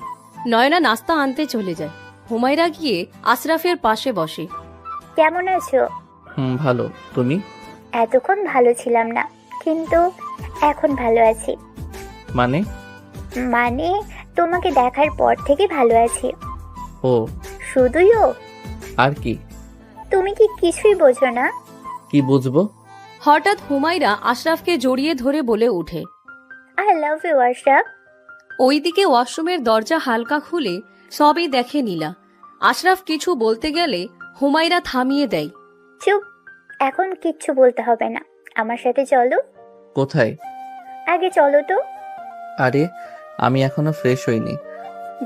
নয়না নাস্তা আনতে চলে যায়। হুমায়রা গিয়ে আশরাফের পাশে বসে। কেমন আছো? ভালো। তুমি? এতক্ষণ ভালো ছিলাম না, কিন্তু এখন ভালো আছি। মানে? মানে তোমাকে দেখার পর থেকে ভালো আছি। ও শুধুই ও? আর কি? তুমি কি কিছুই বোঝো না? কি বুঝবো? হঠাৎ হুমায়রা আশরাফকে জড়িয়ে ধরে বলে ওঠে, আই লাভ ইউ আশরাফ। ওইদিকে ওয়াশরুমের দরজা হালকা খুলে সবই দেখে নীলা। আশরাফ কিছু বলতে গেলে হুমায়রা থামিয়ে দেয়। চুপ, এখন কিচ্ছু বলতে হবে না, আমার সাথে চলো। কোথায়? আগে চলো তো। আরে আমি এখনো ফ্রেশ হইনি।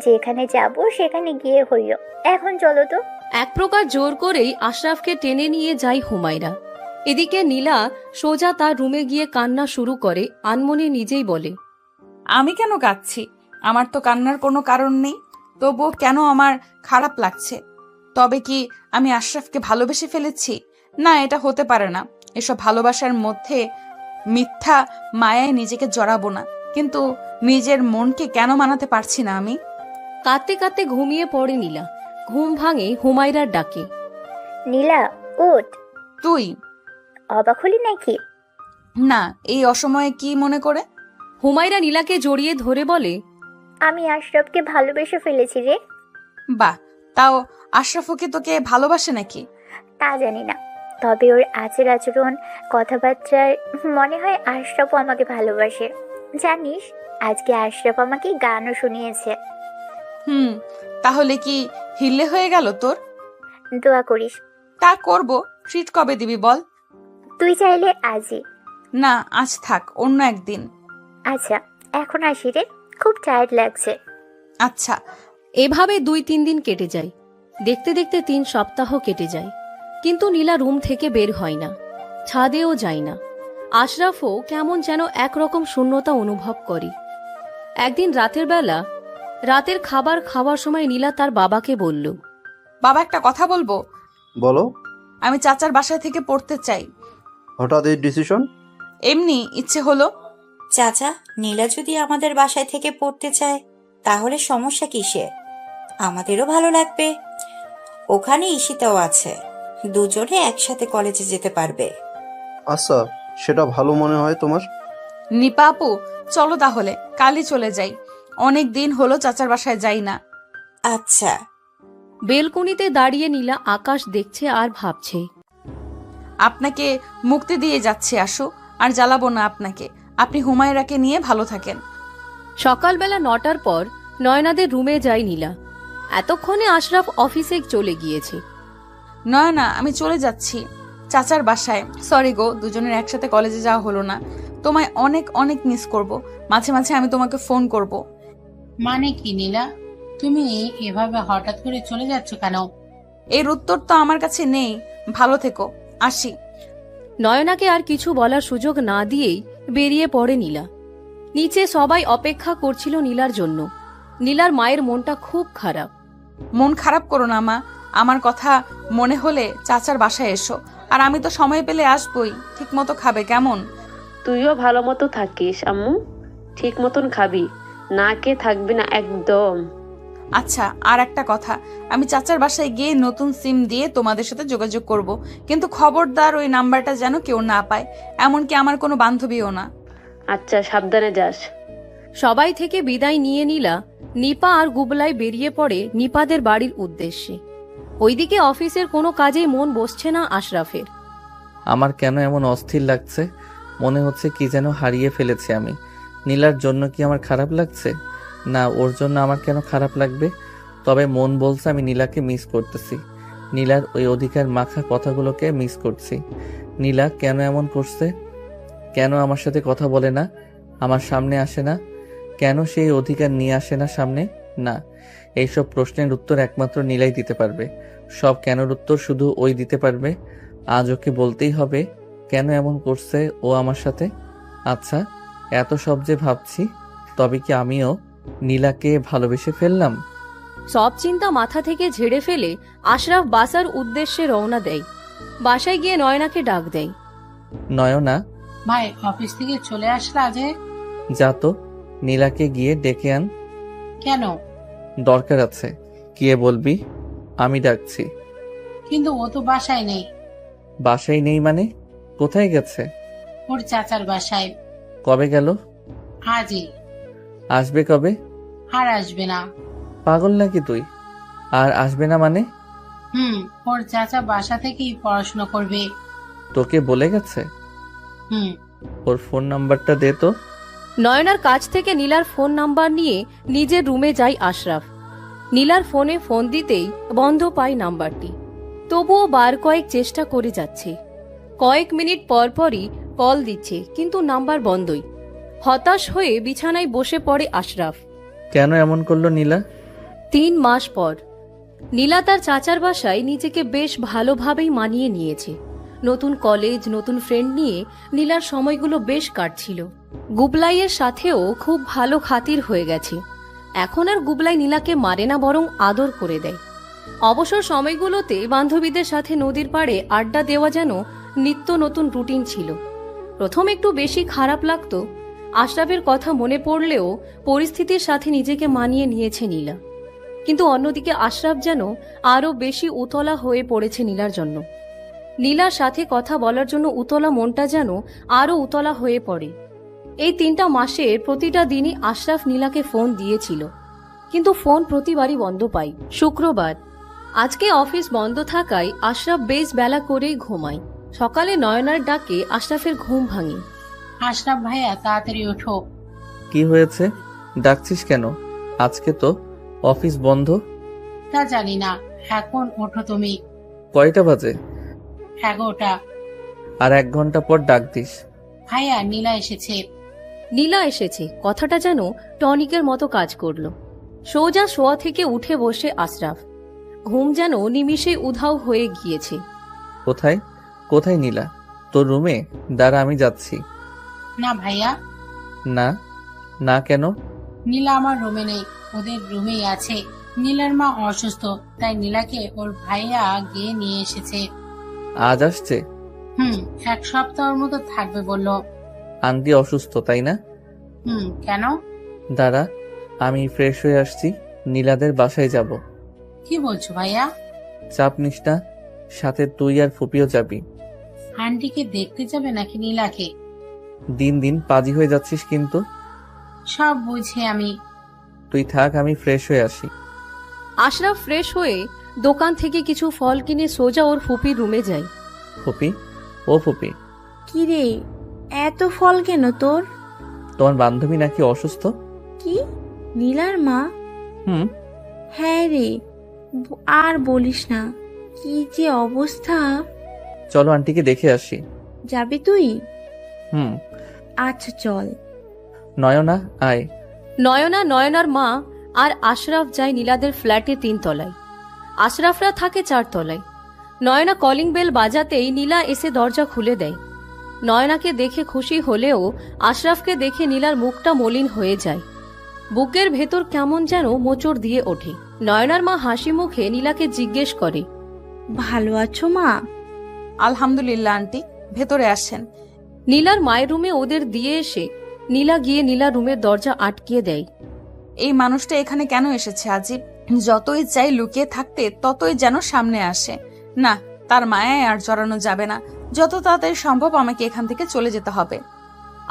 যেখানে যাব সেখানে গিয়ে হইও, এখন চলো তো। এক প্রকার জোর করেই আশরাফকে টেনে নিয়ে যায় হুমায়রা। এদিকে নীলা সোজা তার রুমে গিয়ে কান্না শুরু করে। আনমনে নিজেই বলে, আমি কেন কাঁদছি? আমার তো কান্নার কোনো কারণ নেই, তবুও কেন আমার খারাপ লাগছে? তবে কি আমি আশরাফকে ভালোবেসে ফেলেছি? না, এটা হতে পারে না। এসব ভালোবাসার মধ্যে মিথ্যা মায়ায় নিজেকে জড়াবো না, কিন্তু নিজের মনকে কেন মানাতে পারছি না আমি? কাঁদতে কাঁদতে ঘুমিয়ে পড়ে নীলা। ঘুম ভাঙে হুমায়রার ডাকে। নীলা, ওঠ। তুই? অবাক হলি নাকি? না, এই অসময়ে কি মনে করে? হুমায়রা নীলাকে জড়িয়ে ধরে বলে, আমি আশরাফকে ভালোবেসে ফেলেছি রে। বাহ, তাও আশরাফও কি তোকে ভালোবাসে নাকি? তা জানি না, তবে ওর আচার আচরণ, কথাবার্তায় মনে হয় আশরাফও আমাকে ভালোবাসে। জানিস, আজকে আশরাফ আমাকে গানও শুনিয়েছে। তাহলে কি হিল্লে হয়ে গেল তোর? দোয়া করিস। তা করব। ট্রিট কবে দিবি বল? তুই চাইলে আজই। না, আজ থাক, অন্য একদিন। আচ্ছা, এখন আসি রে, খুব টায়ার্ড লাগছে। আচ্ছা। এভাবে 2-3 দিন কেটে যায়। দেখতে দেখতে 3 সপ্তাহ কেটে যায়, কিন্তু নীলা রুম থেকে বের হয় না, ছাদেও যায় না। আশরাফও কেমন যেন একরকম শূন্যতা অনুভব করে। একদিন রাতের বেলা, রাতের খাবার খাওয়ার সময় নীলা তার বাবাকে বলল, বাবা, একটা কথা বলবো? বলো। আমি চাচার বাসায় থেকে পড়তে চাই। হঠাৎ এই ডিসিশন? এমনি ইচ্ছে হলো। চাচা, নীলা যদি আমাদের বাসায় থেকে পড়তে চায় তাহলে সমস্যা কিসে? আমাদেরও ভালো লাগবে। ওখানে ঈশিতাও আছে, দুজনে একসাথে কলেজে যেতে পারবে। আচ্ছা, সেটা ভালো মনে হয় তোমার? নিপা আপু, চলো তাহলে কালই চলে যাই। অনেক দিন হলো চাচার বাসায় যাই না। আচ্ছা। বেলকনিতে দাঁড়িয়ে নীলা আকাশ দেখছে আর ভাবছে, আপনাকে মুক্তি দিয়ে যাচ্ছে আসু, আর জ্বালাবো না আপনাকে। আপনি হুমায়রাকে নিয়ে ভালো থাকেন। সকালবেলা 9টার পর নয়নাদের রুমে যায় নীলা। এতক্ষণে আশরাফ অফিসে চলে গিয়েছে। নয়না, আমি চলে যাচ্ছি চাচার বাসায়। সরি গো, দুজনের একসাথে কলেজে যাওয়া হলো না। তোমায় অনেক অনেক মিস করব। মাঝে মাঝে আমি তোমাকে ফোন করব। মানে কি নীলা, তুমি এভাবে হঠাৎ করে চলে যাচ্ছ কেন? এর উত্তর তো আমার কাছে নেই। ভালো থেকো, আসি। নয়নাকে আর কিছু বলার সুযোগ না দিয়েই বেরিয়ে পড়ে নীলা। নিচে সবাই অপেক্ষা করছিল নীলার জন্য। নীলার মায়ের মনটা খুব খারাপ। মন খারাপ করো না মা, আমার কথা মনে হলে চাচার বাসায় এসো। আর আমি তো সময় পেলে আসবই। ঠিক মতো খাবে কেমন? তুইও ভালো মতো থাকিস আম্মু, ঠিক মতন খাবি, না কে থাকবি না একদম। আচ্ছা, আর একটা কথা, আমি চাচার বাসায় গিয়ে নতুন সিম দিয়ে তোমাদের সাথে যোগাযোগ করব, কিন্তু খবরদার ওই নাম্বারটা যেন কেউ না পায়, এমনকি আমার কোনো বান্ধবীও না। আচ্ছা, সাবধানে যাস। সবাই থেকে বিদায় নিয়ে নীলা, নিপা আর গুবলাই বেরিয়ে পড়ে নিপাদের বাড়ির উদ্দেশ্যে। ওইদিকে অফিসের কোনো কাজে মন বসছে না আশরাফের। আমার কেন এমন অস্থির লাগছে? মনে হচ্ছে কি যেন হারিয়ে ফেলেছি আমি। নীলার জন্য কি আমার খারাপ লাগছে? না, ওর জন্য আমার কেন খারাপ লাগবে? তবে মন বলছে আমি নীলাকে মিস করতেছি। নীলার ওই অধিকার মাখা কথাগুলোকে মিস করছি। নীলা কেন এমন করছে? কেন আমার সাথে কথা বলে না, আমার সামনে আসে না? কেন সেই অধিকার নিয়ে আসে না সামনে? না, এইসব প্রশ্নের উত্তর একমাত্র নীলাই দিতে পারবে। সব কেনর উত্তর শুধু ওই দিতে পারবে। আজ ওকে বলতেই হবে কেন এমন করছে ও আমার সাথে। আচ্ছা, এত সব যে ভাবছি, তবে কি আমিও নীলাকে ভালোবেসে ফেললাম? সব চিন্তা মাথা থেকে ঝেড়ে ফেলে আশরাফ বাসার উদ্দেশ্যে রওনা দেয়। বাসায় গিয়ে নয়নাকে ডাক দেয়। নয়না, ভাই, অফিস থেকে চলে আসলা যে? যা তো, নীলাকে গিয়ে ডেকে আন। কেন? দরকার আছে। গিয়ে বলবি আমি ডাকছি। কিন্তু ও তো বাসায় নেই। বাসায় নেই মানে? কোথায় গেছে? ওর চাচার বাসায়। কবে গেল? আজই। আসবে কবে? আর আসবে না। পাগল নাকি তুই? আর আসবে না মানে? ওর চাচা বাসা থেকেই পড়াশোনা করবে। তোকে বলে গেছে? ওর ফোন নাম্বারটা দে তো। নয়নার কাছ থেকে নীলার ফোন নাম্বার নিয়ে নিজের রুমে যায় আশরাফ। নীলার ফোনে ফোন দিতেই বন্ধ পায় নাম্বারটি। তবুও বার কয়েক চেষ্টা করে যাচ্ছে, কয়েক মিনিট পর পরই কল দিচ্ছে, কিন্তু নাম্বার বন্ধই। হতাশ হয়ে বিছানায় বসে পড়ে আশরাফ। কেন এমন করলো নীলা? 3 মাস পর নীলা তার চাচার বাসায় নিজেকে বেশ ভালোভাবেই মানিয়ে নিয়েছে। নতুন কলেজ, নতুন ফ্রেন্ড নিয়ে নীলার সময়গুলো বেশ কাটছিল। গুবলাইয়ের সাথেও খুব ভালো খাতির হয়ে গেছে। এখন আর গুবলাই নীলাকে মারে না, বরং আদর করে দেয়। অবসর সময়গুলোতে বান্ধবীদের সাথে নদীর পাড়ে আড্ডা দেওয়া যেন নিত্য নতুন রুটিন ছিল। প্রথম একটু বেশি খারাপ লাগতো, আশরাফের কথা মনে পড়লেও পরিস্থিতির সাথে নিজেকে মানিয়ে নিয়েছে নীলা। কিন্তু অন্যদিকে আশরাফ যেন আরও বেশি উতলা হয়ে পড়েছে নীলার জন্য। নীলার সাথে কথা বলার জন্য উতলা মনটা যেন আরও উতলা হয়ে পড়ে। এই 3টা মাসের প্রতিটা দিনই আশরাফ নীলাকে ফোন দিয়েছিল, কিন্তু ফোন প্রতিবারই বন্ধ পাই। শুক্রবার, আজকে অফিস বন্ধ থাকায় আশরাফ বেশ বেলা করেই ঘুমায়। সকালে নয়নার ডাকে আশরাফের ঘুম ভাঙে। আশরাফ ভাইয়া তাড়াতাড়ি ওঠো। কি হয়েছে? ডাকছিস কেন? আজকে তো অফিস বন্ধ। তা জানি না, এখন ওঠো তুমি। কয়টা বাজে? 11টা। আর 1 ঘন্টা পর ডাক দিস। ভাইয়া নীলা এসেছে। নীলা এসেছে কথাটা যেন টনিকের মতো কাজ করলো। সোজা শোয়া থেকে উঠে বসে আশরাফ। ঘুম যেন নিমিষে উধাও হয়ে গিয়েছে। কোথায় কোথায় নীলা? তোর রুমে? দাঁড়া, আমি যাচ্ছি। না ভাইয়া। না না কেন? নীলা আমার রুমে নেই, ওদের রুমেই আছে। নীলার মা অসুস্থ, তাই নীলাকে ওর ভাইয়া গিয়ে নিয়ে এসেছে। আজ আসছে? 1 সপ্তাহের মতো থাকবে বললো। আন্টি অসুস্থ তাই না? কেন? দাঁড়া, আমি ফ্রেশ হয়ে আসছি। নীলাদের বাসায় যাব। কি বলছো ভাইয়া? চাপ নিস না, সাথে তুই আর ফুপিও যাবি। আন্টিকে দেখতে যাবে নাকি নীলাকে? দিন দিন পাজি হয়ে যাচ্ছিস কিন্তু। সব বুঝি আমি। তুই থাক, আমি ফ্রেশ হয়ে আসি। আশরাফ ফ্রেশ হয়ে দোকান থেকে কিছু ফল কিনে সোজা ওর ফুপির রুমে যায়। ফুপি, ও ফুপি। কি রে, এত ফল কেন তোর? তোমার বান্ধবী নাকি অসুস্থ? কি, নীলার মা? হুম। হ্যাঁ রে, আর বলিস না, কি যে অবস্থা। চলো আন্টিকে দেখে আসি। যাবি তুই? হুম। আচ্ছা চল। নয়না আয়। নয়নার মা আর আশরাফ যায় নীলাদের ফ্ল্যাটে 3 তলায়। আশরাফরা থাকে 4 তলায়। নয়না কলিং বেল বাজাতেই নীলা এসে দরজা খুলে দেয়। নয়নাকে দেখে খুশি হলেও আশরাফকে দেখে নীলার মুখটা মলিন হয়ে যায়। বুকের ভেতর কেমন যেন মোচড় দিয়ে ওঠে। নয়নার মা হাসি মুখে নীলাকে জিজ্ঞেস করে, ভালো আছো মা? আলহামদুলিল্লাহ আন্টি, ভেতরে আসেন। নীলার মায়ের রুমে ওদের দিয়ে এসে নীলা গিয়ে নীলার রুমের দরজা আটকিয়ে দেয়। এই মানুষটা এখানে কেন এসেছে আজিব? যতই চাই লুকিয়ে থাকতে ততই যেন সামনে আসে। না, তার মায়ায় আর জড়ানো যাবে না। যত তাড়াতাড়ি সম্ভব আমাকে এখান থেকে চলে যেতে হবে।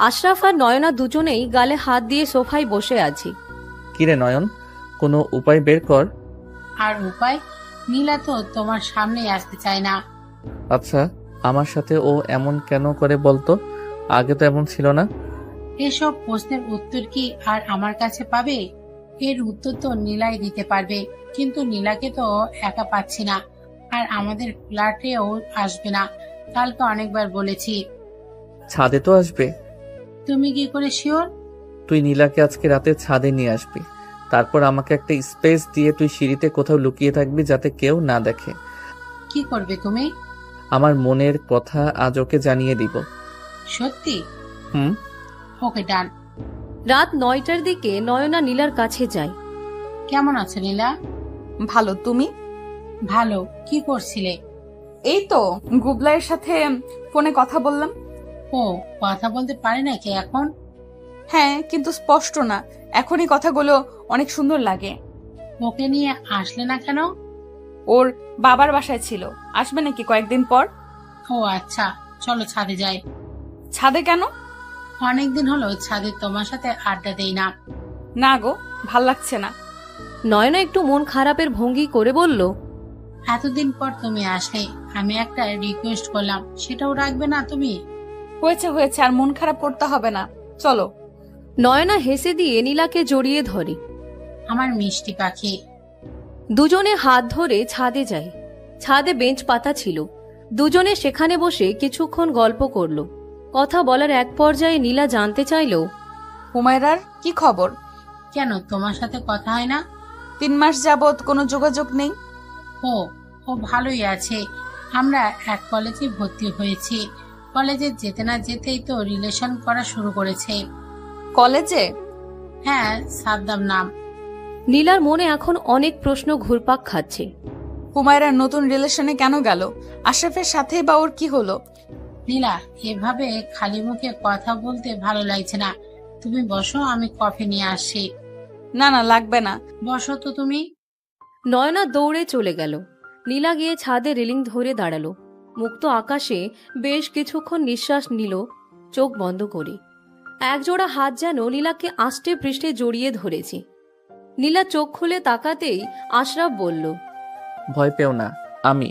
আশরাফ আর নয়না দুজনেই গালে হাত দিয়ে সোফায় বসে আছে। কিরে নয়ন, কোনো উপায় বের কর। আর উপায়? নীলা তো তোমার সামনেই আসতে চায় না। আচ্ছা, আমার সাথে ও এমন কেন করে বলতো? আগে তো এমন ছিল না। এসব প্রশ্নের উত্তর কি আর আমার কাছে পাবে? এর উত্তর তো নীলাই দিতে পারবে, কিন্তু নীলাকে তো একা পাচ্ছি না, আর আমাদের ফ্ল্যাটেও আসবে না। কালকে অনেকবার বলেছি। ছাদে তো আসবে। তুমি কি করে শিওর? তুই নীলাকে আজকে রাতে ছাদে নিয়ে আসবি, তারপর আমাকে একটা স্পেস দিয়ে তুই সিঁড়িতে কোথাও লুকিয়ে থাকবি যাতে কেউ না দেখে। কি করবে তুমি? আমার মনের কথা আজ ওকে জানিয়ে দিব। সত্যি? হুম। ওকে ডান। রাত 9টার দিকে নয়না নীলার কাছে যায়। কেমন আছে নীলা? ভালো, তুমি? ভালো। কি করছিলে? এই তো গুবলাইয়ের সাথে ফোনে কথা বললাম। ও, কথা বলতে পারে নাকি এখন? হ্যাঁ, কিন্তু স্পষ্ট না। এখনই কথাগুলো অনেক সুন্দর লাগে। ওকে নিয়ে আসলে না কেন? ওর বাবার বাসায় ছিল, আসবে নাকি কয়েকদিন পর। ও আচ্ছা, চলো ছাদে যাই। ছাদে কেন? অনেকদিন হলো ছাদে তোমার সাথে আড্ডা দেই না। না গো, ভাল লাগছে না। নয়না একটু মন খারাপের ভঙ্গি করে বলল, এতদিন পর তুমি আসলে, আমি একটা রিকোয়েস্ট করলাম, সেটাও রাখবে না তুমি? হয়েছে হয়েছে, আর মন খারাপ করতে হবে না, চলো। নয়না হেসে দিয়ে নীলাকে জড়িয়ে ধরে। আমার মিষ্টি পাখি। দুজনে হাত ধরে ছাদে যায়। ছাদে বেঞ্চ পাতা ছিল। দুজনে সেখানে বসে কিছুক্ষণ গল্প করলো। কথা বলার এক পর্যায়ে নীলা জানতে চাইল, হুমায়রার কি খবর? কেন, তোমার সাথে কথা হয় না? 3 মাস যাবত কোনো যোগাযোগ নেই। ও ও ভালোই আছে। আমরা এক কলেজে ভর্তি হয়েছি। কলেজে যেতে না যেতেই তো রিলেশন করা শুরু করেছে। কলেজে? হ্যাঁ, সাদ্দাম নাম। নীলার মনে এখন অনেক প্রশ্ন ঘুরপাক খাচ্ছে। হুমায়রার নতুন রিলেশনে কেন গেল? আশরাফের সাথেই বা ওর কি হলো? নীলা, এভাবে খালি মুখে কথা বলতে ভালো লাগছে না। তুমি বসো, আমি কফি নিয়ে আসি। না না, লাগবে না। বসো তো তুমি। নয়না দৌড়ে চলে গেল। নীলা গিয়ে ছাদে রেলিং ধরে দাঁড়ালো। মুক্ত আকাশে বেশ কিছুক্ষণ নিঃশ্বাস নিল চোখ বন্ধ করে। একজোড়া হাত যেন নীলাকে আষ্টে পৃষ্ঠে জড়িয়ে ধরেছে। নীলা চোখ খুলে তাকাতেই আশরাফ বলল, ভয় পেও না, আমি।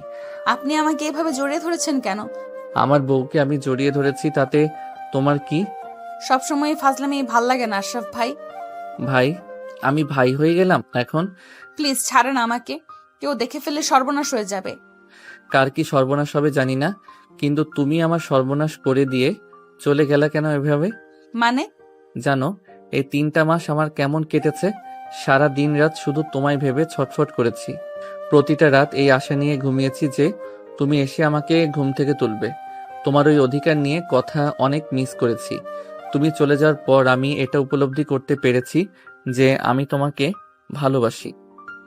আপনি আমাকে এভাবে জড়িয়ে ধরেছেন কেন? আমার বউকে আমি জড়িয়ে ধরেছি, তাতে তোমার কি? সবসময় ফাজলামি ভাল লাগে না আশরাফ ভাই। ভাই? আমি ভাই হয়ে গেলাম এখন? প্লিজ ছাড়েন আমাকে, কেউ দেখে ফেললে সর্বনাশ হয়ে যাবে। কার কি সর্বনাশ হবে জানি না, কিন্তু তুমি আমার সর্বনাশ করে দিয়ে চলে গেলা কেন এভাবে? মানে? জানো, এই 3টা মাস আমার কেমন কেটেছে? সারা দিন রাত শুধু তোমায় ভেবে ছটফট করেছি। প্রতিটা রাত এই আশা নিয়ে ঘুমিয়েছি যে তুমি এসে আমাকে ঘুম থেকে তুলবে। তোমার ওই অধিকার নিয়ে কথা অনেক মিস করেছি। তুমি চলে যাওয়ার পর আমি এটা উপলব্ধি করতে পেরেছি যে আমি তোমাকে ভালোবাসি।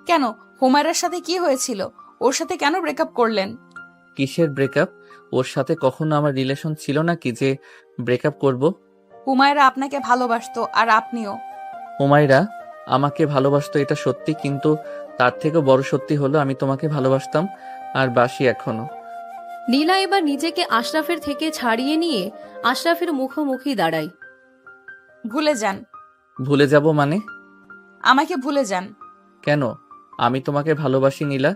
কেন? হুমায়রার সাথে কি হয়েছিল? ওর সাথে কেন ব্রেকআপ করলেন? কিসের ব্রেকআপ? ওর সাথে কখনো আমার রিলেশন ছিল নাকি যে ব্রেকআপ করব? হুমায়রা আপনাকে ভালোবাসতো, আর আপনিও। হুমায়রা আমাকে ভালোবাসতো, এটা সত্যি, কিন্তু তার থেকেও বড় সত্যি হলো আমি তোমাকে ভালোবাসতাম আর বাসি এখনো। নীলা এবার নিজেকে আশরাফের থেকে ছাড়িয়ে নিয়ে আশরাফের মুখোমুখি দাঁড়ায়। ভুলে যান। ভুলে যাব মানে? আমাকে ভুলে যান। কেন? আমি তোমাকে ভালোবাসি নীলা।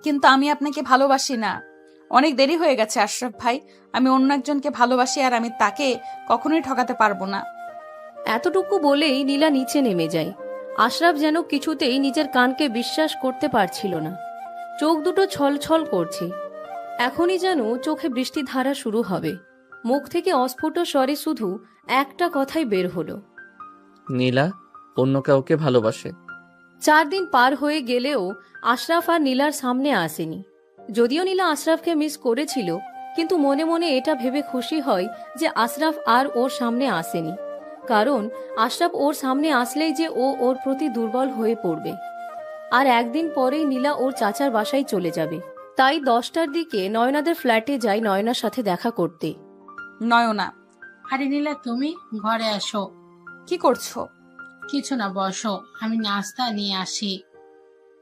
কিন্তু আমি আপনাকে ভালোবাসি না। অনেক দেরি হয়ে গেছে আশরাফ ভাই। আমি অন্য একজনকে ভালোবাসি, আর আমি তাকে কখনোই ঠকাতে পারবো না। এতটুকু বলেই নীলা নিচে নেমে যায়। আশরাফ যেন কিছুতেই নিজের কানকে বিশ্বাস করতে পারছিল না। চোখ দুটো ছলছল করছে। এখনই যেন চোখে বৃষ্টিধারা শুরু হবে। মুখ থেকে অস্ফুট স্বরে শুধু একটা কথাই বের হলো, নীলা অন্য কাউকে ভালোবাসে। 4 দিন পার হয়ে গেলেও আশরাফ আর নীলার সামনে আসেনি। যদিও নীলা আশরাফকে মিস করেছিল, কিন্তু মনে মনে এটা ভেবে খুশি হয় যে আশরাফ আর ওর সামনে আসেনি। কারণ আশরাফ ওর সামনে আসলেই যে ও ওর প্রতি দুর্বল হয়ে পড়বে। আর একদিন পরেই নীলা ওর চাচার বাসায় চলে যাবে। তাই 10টার দিকে নয়নাদের ফ্ল্যাটে যায় নয়নার সাথে দেখা করতে। নয়না। আরে নীলা, তুমি ঘরে আসো। কি করছো? কিছু না, বসো, আমি নাস্তা নিয়ে আসি।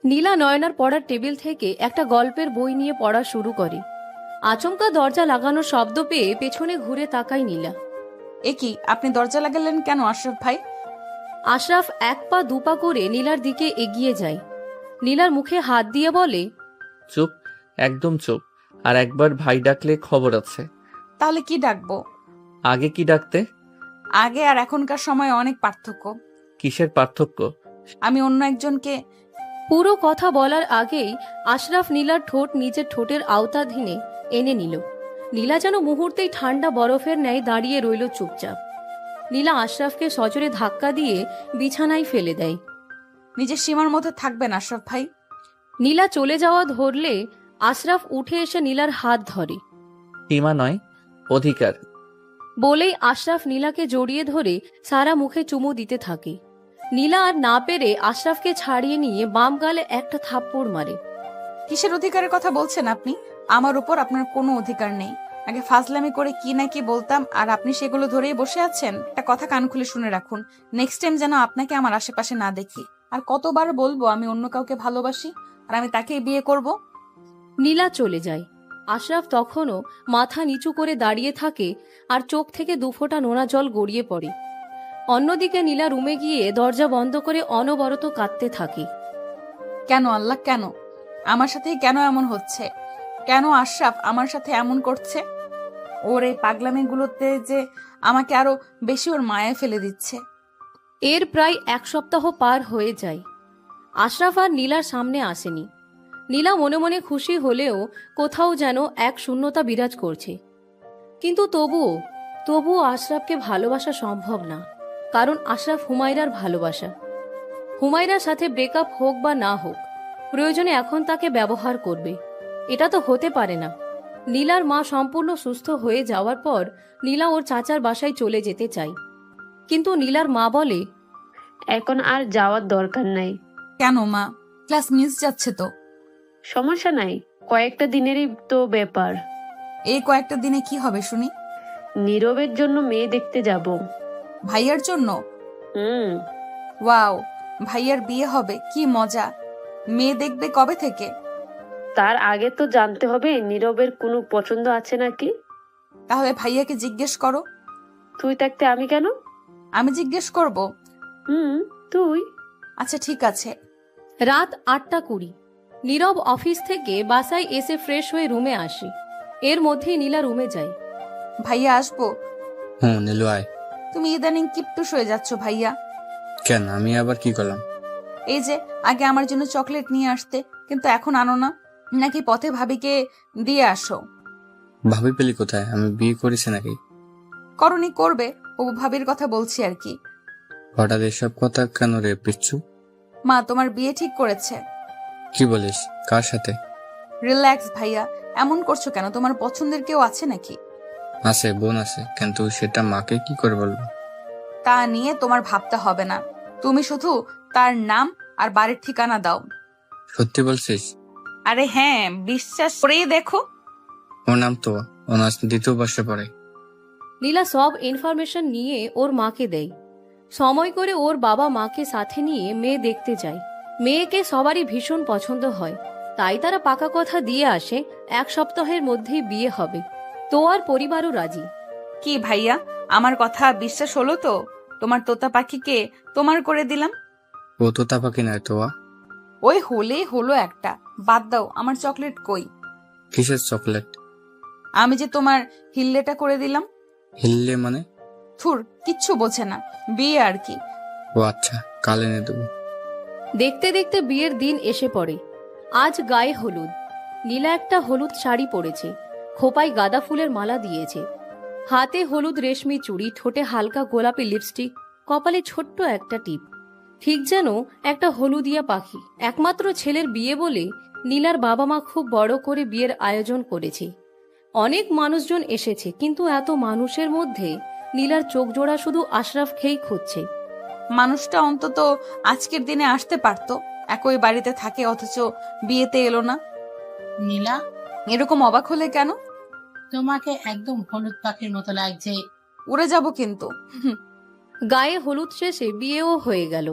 নীলা নয়নার পড়ার টেবিল থেকে একটা গল্পের বই নিয়ে পড়া শুরু করে। আচমকা দরজা লাগানোর শব্দ পেয়ে পেছনে ঘুরে তাকায় নীলা। এ কি, আপনি দরজা লাগালেন কেন আশরাফ ভাই? আশরাফ 1 পা 2 পা করে নীলার দিকে এগিয়ে যায়। নীলার মুখে হাত দিয়ে বলে, চুপ, একদম চুপ। আর একবার ভাই ডাকলে খবর আছে। তাহলে কি ডাকবো? আগে কি ডাকতে? আগে আর এখনকার সময় অনেক পার্থক্য। কিসের পার্থক্য? আমি অন্য একজনকে। পুরো কথা বলার আগেই আশরাফ নীলার ঠোঁট নিজের ঠোঁটের আওতাধীনে এনে নিল। নীলা যেন মুহূর্তেই ঠান্ডা বরফের ন্যায় দাঁড়িয়ে রইল চুপচাপ। নীলা আশরাফকে সজোরে ধাক্কা দিয়ে বিছানায় ফেলে দেয়। নিজের সীমার মধ্যে থাকবেন আশরাফ ভাই। নীলা চলে যাওয়া ধরলে আশরাফ উঠে এসে নীলার হাত ধরে। সীমা নয়, অধিকার। বলেই আশরাফ নীলাকে জড়িয়ে ধরে সারা মুখে চুমু দিতে থাকে। নীলা আর না পেরে আশরাফকে ছাড়িয়ে নিয়ে বাম গালে একটা থাপ্পড় মারে। কিসের অধিকারের কথা বলছেন আপনি? আমার উপর আপনার কোনো অধিকার নেই। আগে ফাজলামি করে কি না কি বলতাম, আর আপনি সেগুলো ধরেই বসে আছেন। একটা কথা কান খুলে শুনে রাখুন, নেক্সট টাইম যেন আপনাকে আমার আশেপাশে না দেখি। আর কতবার বলবো আমি অন্য কাউকে ভালোবাসি আর আমি তাকেই বিয়ে করব? নীলা চলে যায়। আশরাফ তখনও মাথা নিচু করে দাঁড়িয়ে থাকে আর চোখ থেকে 2 ফোঁটা নোনা জল গড়িয়ে পড়ে। অন্যদিকে নীলা রুমে গিয়ে দরজা বন্ধ করে অনবরত কাঁদতে থাকে। কেন আল্লাহ, কেন আমার সাথে কেন এমন হচ্ছে? কেন আশরাফ আমার সাথে এমন করছে? ওর এই পাগলামিগুলোতে যে আমাকে আরো বেশি ওর মায়ায় ফেলে দিচ্ছে। এর প্রায় 1 সপ্তাহ পার হয়ে যায়। আশরাফ আর নীলার সামনে আসেনি। নীলা মনে মনে খুশি হলেও কোথাও যেন এক শূন্যতা বিরাজ করছে। কিন্তু তবুও আশরাফকে ভালোবাসা সম্ভব না, কারণ আশরাফ হুমায়রার ভালোবাসা। হুমায়রার সাথে ব্রেকআপ হোক বা না হোক, প্রয়োজনে এখন তাকে ব্যবহার করবে। এটা তো হতে পারে না। নীলার মা সম্পূর্ণ সুস্থ হয়ে যাওয়ার পর নীলা ওর চাচার বাসায় চলে যেতে চায়, কিন্তু নীলার মা বলে, এখন আর যাওয়ার দরকার নাই। কেন মা? ক্লাস মিস যাচ্ছে তো। সমস্যা নাই, কয়েকটা দিনেরই তো ব্যাপার। এই কয়েকটা দিনে কি হবে শুনি? নীরবের জন্য মেয়ে দেখতে যাব। ভাইয়ার জন্য? হুম। ওয়াও, ভাইয়ার বিয়ে হবে, কি মজা। মেয়ে দেখবে কবে থেকে? তার আগে তো জানতে হবে নীরবের কোনো পছন্দ আছে নাকি। তাহলে ভাইয়াকে জিজ্ঞেস করো। তুই থাকতে আমি কেন? আমি জিজ্ঞেস করব? তুই। আচ্ছা ঠিক আছে। রাত 8:20। নীরব অফিস থেকে বাসায় এসে ফ্রেশ হয়ে রুমে আসে। এর মধ্যেই নীলা রুমে যায়। ভাইয়া আসবো? নীলু আয়। তুমি ইদানিং কিপটুস হয়ে যাচ্ছ ভাইয়া। কেন, আমি আবার কি করলাম? এই যে আগে আমার জন্য চকলেট নিয়ে আসতে, কিন্তু এখন আনো না, নাকি পথে ভাবিকে দিয়ে আসো? ভাবি পেলি কোথায়? আমি বিয়ে করেছি নাকি? করনি, করবে। ও ভাবির কথা বলছি আর কি। হঠাৎ এসব কথা কেন রে পিচ্ছু? মা তোমার বিয়ে ঠিক করেছে। কি বলিস? কার সাথে? রিল্যাক্স ভাইয়া, এমন করছো কেন? তোমার পছন্দের কেউ আছে নাকি? আছে, বোন আছে, কিন্তু সেটা মাকে কি করে বলবো? তা নিয়ে তোমার ভাবতে হবে না, তুমি শুধু তার নাম আর বাড়ির ঠিকানা দাও। সত্যি বলছিস? আরে হ্যাঁ, বিশ্বাস করেই দেখো। ওর নাম তো অনার্স 2য় বর্ষে পড়ে। নীলা সব ইনফরমেশন নিয়ে ওর মাকে দেয়। সময় করে ওর বাবা মাকে সাথে নিয়ে মেয়ে দেখতে যায়। মেয়েকে সবারই ভীষণ পছন্দ হয়, তাই তারা পাকা কথা দিয়ে আসে 1 সপ্তাহের মধ্যেই বিয়ে হবে। তো আর পরিবারও রাজি। কি ভাইয়া, আমার কথা বিশ্বাস হলো তো? তোমার তোতা পাখিকে তোমার করে দিলাম। ও তোতা পাখি নয় তোয়া। ওই হলেই হলো একটা। বাদ দাও, আমার চকলেট কই? কিসের চকলেট? আমি যে তোমার হিল্লেটা করে দিলাম। হিল্লে মানে? থুর, কিচ্ছু বোঝে না, বিয়ে আর কি। ও আচ্ছা, কাল এনে দেবো। দেখতে দেখতে বিয়ের দিন এসে পড়ে। আজ গায়ে হলুদ। নীলা একটা হলুদ শাড়ি পরেছে, খোপায় গাঁদা ফুলের মালা দিয়েছে, হাতে হলুদ রেশমি চুড়ি, ঠোঁটে হালকা গোলাপি লিপস্টিক, কপালে ছোট্ট একটা টিপ, ঠিক যেন একটা হলুদিয়া পাখি। একমাত্র ছেলের বিয়ে বলে নীলার বাবা মা খুব বড় করে বিয়ের আয়োজন করেছে। অনেক মানুষজন এসেছে, কিন্তু এত মানুষের মধ্যে নীলার চোখ জোড়া শুধু আশরাফকেই খুঁজছে। মানুষটা অন্তত আজকের দিনে আসতে পারতো। একই বাড়িতে থাকে অথচ বিয়েতে এলো না। নীলা, এরকম অবাক হলে কেন? তোমাকে একদম হলুদ পাখির মতো লাগছে। উড়ে যাব কিন্তু। গায়ে হলুদ শেষে বিয়েও হয়ে গেল।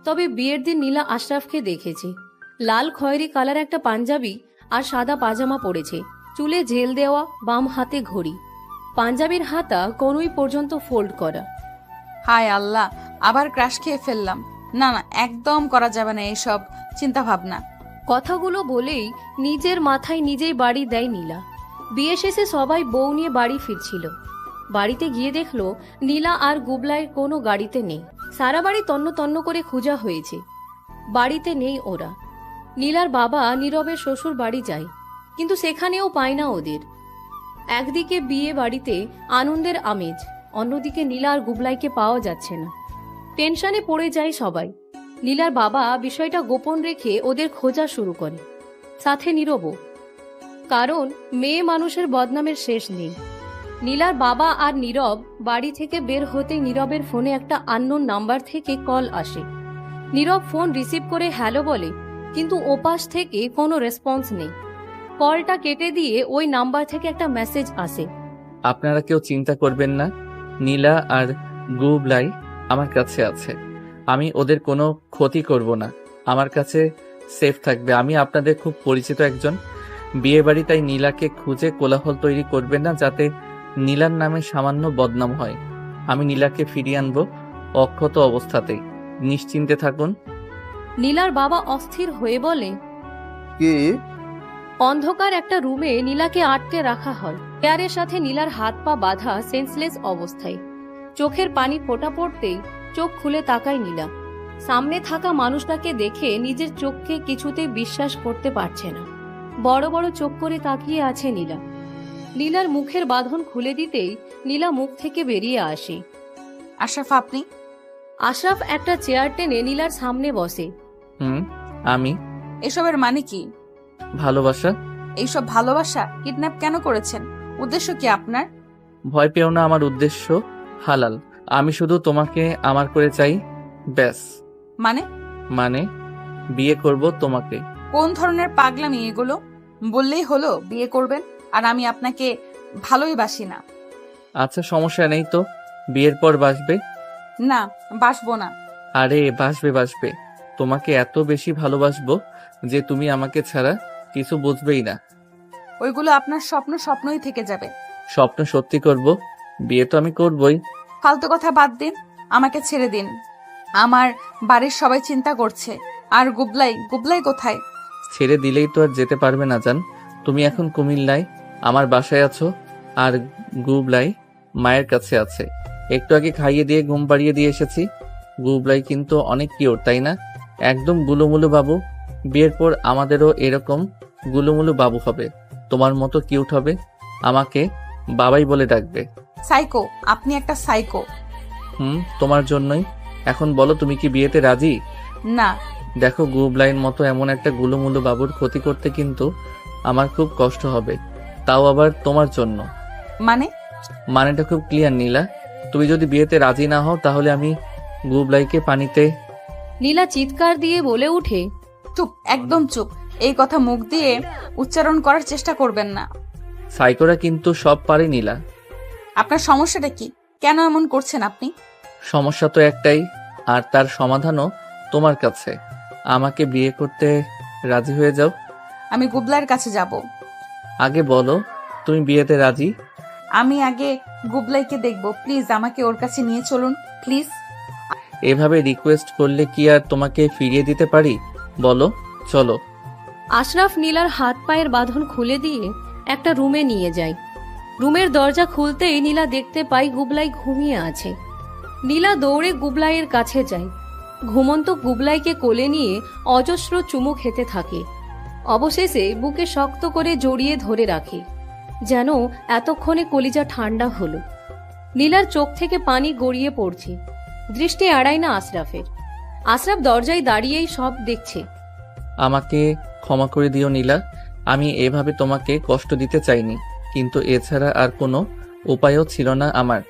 তবে বিয়ের দিন নীলা আশরাফকে দেখেছে। লাল খয়েরি কালার একটা পাঞ্জাবি আর সাদা পাজামা পরেছে, চুলে জেল দেওয়া, বাম হাতে ঘড়ি, পাঞ্জাবির হাতা কনুই পর্যন্ত ফোল্ড করা। হায় আল্লাহ, আবার ক্রাশ খেয়ে ফেললাম। না না, একদম করা যাবে না এইসব চিন্তা ভাবনা। কথাগুলো বলেই নিজের মাথায় নিজেই বাড়ি দেয় নীলা। বিয়ে শেষে সবাই বউ নিয়ে বাড়ি ফিরছিল। বাড়িতে গিয়ে দেখলো নীলা আর গুবলাইয়ের কোনো গাড়িতে নেই। সারা বাড়ি তন্ন তন্ন করে খোঁজা হয়েছে, বাড়িতে নেই ওরা। নীলার বাবা নীরবের শ্বশুর বাড়ি যায়, কিন্তু সেখানেও পায় না ওদের। একদিকে বিয়ে বাড়িতে আনন্দের আমেজ, অন্যদিকে নীলা আর গুবলাইকে পাওয়া যাচ্ছে না। টেনশনে পড়ে যায় সবাই। নীলার বাবা বিষয়টা গোপন রেখে ওদের খোঁজা শুরু করে, সাথে নীরবও। কারণ মেয়ে মানুষের বদনামের শেষ নেই। নীলার বাবা আর নীরব বাড়ি থেকে বের হতে নীরবের ফোনে একটা আননোন নাম্বার থেকে কল আসে। নীরব ফোন রিসিভ করে হ্যালো বলে, কিন্তু ওপাশ থেকে কোনো রেসপন্স নেই। কলটা কেটে দিয়ে ওই নাম্বার থেকে একটা মেসেজ আসে। আপনারা কেউ চিন্তা করবেন না, নীলা আর গুবলাই আমার কাছে আছে। আমি ওদের কোনো ক্ষতি করব না, আমার কাছে সেফ থাকবে। আমি আপনাদের খুব পরিচিত একজন। বিয়ে বাড়ি, তাই নীলাকে খুঁজে কোলাহল তৈরি করবেন না, যাতে নীলার নামে সামান্য বদনাম হয়। আমি নীলাকে ফিরিয়ে আনবো অক্ষত অবস্থাতেই, নিশ্চিন্তে থাকুন। নীলার বাবা অস্থির হয়ে বলে, কি? অন্ধকার একটা রুমে নীলাকে আটকে রাখা হয়। চেয়ারের সাথে নীলার হাত পা বাঁধা, সেন্সলেস অবস্থায়। চোখের পানি ফোঁটা পড়তেই চোখ খুলে তাকায় নীলা। সামনে থাকা মানুষটাকে দেখে নিজের চোখকে কিছুতে বিশ্বাস করতে পারছে না। বড় বড় চোখ করে তাকিয়ে আছে নীলা। নীলার মুখের বাঁধন খুলে দিতেই নীলা মুখ থেকে বেরিয়ে আসে। আশরাফ, আপনি? আশরাফ একটা চেয়ার টেনে নীলার সামনে বসে। আমি? এসবের মানে কি? ভালোবাসা। এইসব ভালোবাসা? কিডন্যাপ কেন করেছেন? উদ্দেশ্য কি আপনার? ভয় পেও না, আমার উদ্দেশ্য হালাল। আমি শুধু তোমাকে আমার করে চাই, ব্যাস। মানে বিয়ে করব তোমাকে। কোন ধরনের পাগলামি এগুলো? বললেই হলো বিয়ে করবেন, আর আমি আপনাকে ভালোই বাসি না। আচ্ছা, সমস্যা নেই তো, বিয়ের পর বাসবে? না, বাসবো না। আরে বাসবে। তোমাকে এত বেশি ভালোবাসবো যে তুমি আমাকে ছাড়া কিছু বুঝবেই না। ওইগুলো আপনার স্বপ্নই থেকে যাবে। স্বপ্ন সত্যি করব, বিয়ে তো আমি করবই। ফালতু কথা বাদ দিন, আমাকে ছেড়ে দিন। আমার বাড়ির সবাই চিন্তা করছে। আর গুবলাই কোথায়? ছেড়ে দিলেই তো আর যেতে পারবে না জান। তুমি এখন কুমিল্লায় আমার বাসায় আছো, আর গুবলাই মায়ের কাছে আছে। একটু আগে খাইয়ে দিয়ে ঘুম পাড়িয়ে দিয়ে এসেছি। গুবলাই কিন্তু অনেক কিউট, তাই না? একদম গুলুমুলু বাবু। বিয়ের পর আমাদেরও এরকম গুলুমুলু বাবু হবে, তোমার মতো কিউট হবে। আমাকে বাবাই বলে ডাকবে। সাইকো, আপনি একটা সাইকো। তোমার জন্যই। এখন বলো, তুমি কি বিয়েতে রাজি? না। দেখো, গুবলাইন মতো এমন একটা গুলুমুলু বাবুর ক্ষতি করতে কিন্তু আমার খুব কষ্ট হবে, তাও আবার তোমার জন্য। মানেটা খুব ক্লিয়ার নীলা। তুমি যদি বিয়েতে রাজি না হও তাহলে আমি গুবলাইকে পানিতে। নীলা চিৎকার দিয়ে বলে উঠে, চুপ, একদম চুপ। এই কথা মুখ দিয়ে উচ্চারণ করার চেষ্টা করবেন না। সাইকোরা কিন্তু সব পারে নীলা। আপনার সমস্যাটা কি? কেন এমন করছেন আপনি? সমস্যা তো একটাই, আর তার সমাধানও তোমার কাছে। আমাকে বিয়ে করতে রাজি হয়ে যাও। আমি গুবলাইয়ের কাছে যাব। আগে বলো, তুমি বিয়েতে রাজি? আমি আগে গুবলাইকে দেখব। প্লিজ আমাকে ওর কাছে নিয়ে চলুন, প্লিজ। এভাবে রিকোয়েস্ট করলে কি আর তোমাকে ফিরিয়ে দিতে পারি? বলো, চলো। আশরাফ নীলার হাত পায়ের বাঁধন খুলে দিয়ে একটা রুমে নিয়ে যায়। রুমের দরজা খুলতেই নীলা দেখতে পায় গুবলাই ঘুমিয়ে আছে। নীলা দৌড়ে গুবলাইয়ের কাছে যায়। ঘুমন্ত গুবলাইকে কোলে নিয়ে অজস্র চুমু খেতে থাকে। অবশেষে বুকে শক্ত করে জড়িয়ে ধরে রাখে, যেন এতক্ষণে কলিজা ঠান্ডা হলো। নীলার চোখ থেকে পানি গড়িয়ে পড়ছে। দৃষ্টি এড়ায় না আশরাফের। আশরাফ দরজায় দাঁড়িয়েই সব দেখছে। আমাকে ক্ষমা করে দিও নীলা, আমি এভাবে তোমাকে কষ্ট দিতে চাইনি, কিন্তু এছাড়া আর কোনো উপায়ও ছিল না আমার।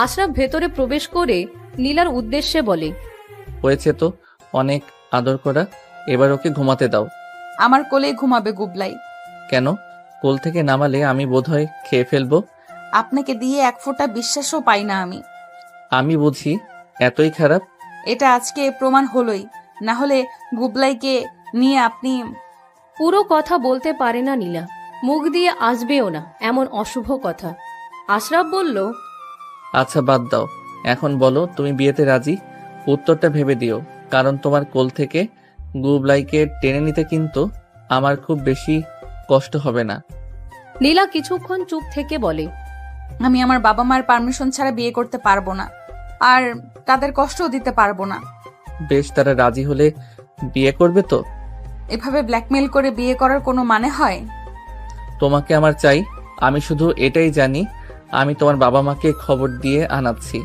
আশরাফ ভেতরে প্রবেশ করে নীলার উদ্দেশ্যে বলে, হয়েছে তো অনেক আদর করা, এবার ওকে ঘুমাতে দাও। আমার কোলেই ঘুমাবে গুবলাই। কেন? কোল থেকে নামালে আমি বোধহয় খেয়ে ফেলবো। আপনাকে দিয়ে এক ফোঁটা বিশ্বাসও পাই না আমি। আমি বুঝি এতই খারাপ? এটা আজকে প্রমাণ হলোই, না হলে গুবলাইকে নিয়ে আপনি। পুরো কথা বলতে পারে না নীলা, মুখ দিয়ে আসবেও না এমন অশুভ কথা। আশরাফ বলল, আচ্ছা বাদ দাও, এখন বলো তুমি বিয়েতে রাজি? উত্তরটা ভেবে দিও, কারণ তোমার কোল থেকে গুবলাইকে টেনে নিতে কিন্তু আমার খুব বেশি কষ্ট হবে না। নীলা কিছুক্ষণ চুপ থেকে বলে, আমি আমার বাবা মায়ের পারমিশন ছাড়া বিয়ে করতে পারবো না, আর তাদের কষ্টও দিতে পারবো না। বেশ, তারা রাজি হলে বিয়ে করবে তো? এভাবে ব্ল্যাকমেল করে বিয়ে করার কোনো মানে হয়? তোমাকে আমার চাই, আমি শুধু এটাই জানি। আমি তোমার বাবা মাকে খবর দিয়ে আনাচ্ছি।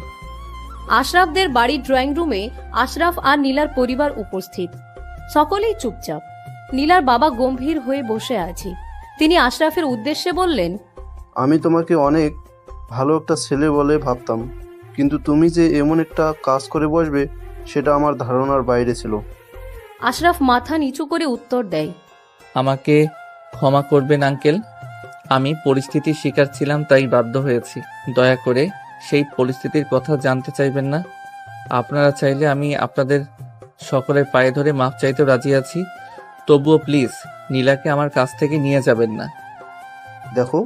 আশরাফদের বাড়ির ড্রয়িং রুমে আশরাফ আর নীলার পরিবার উপস্থিত। সকলেই চুপচাপ। নীলার বাবা গম্ভীর হয়ে বসে আছে। তিনি আশরাফের উদ্দেশ্যে বললেন, আমি তোমাকে অনেক ভালো একটা ছেলে বলে ভাবতাম, কিন্তু তুমি যে এমন একটা কাজ করে বসবে সেটা আমার ধারণার বাইরে ছিল। আশরাফ মাথা নিচু করে উত্তর দেয়, আমাকে ক্ষমা করবেন আঙ্কেল, আমি পরিস্থিতির শিকার ছিলাম তাই বাধ্য হয়েছি। দয়া করে সেই পরিস্থিতির কথা জানতে চাইবেন না। আপনারা চাইলে আমি আপনাদের সকলের পায়ে ধরে মাফ চাইতেও রাজি আছি, তবুও প্লিজ নীলাকে আমার কাছ থেকে নিয়ে যাবেন না। দেখো,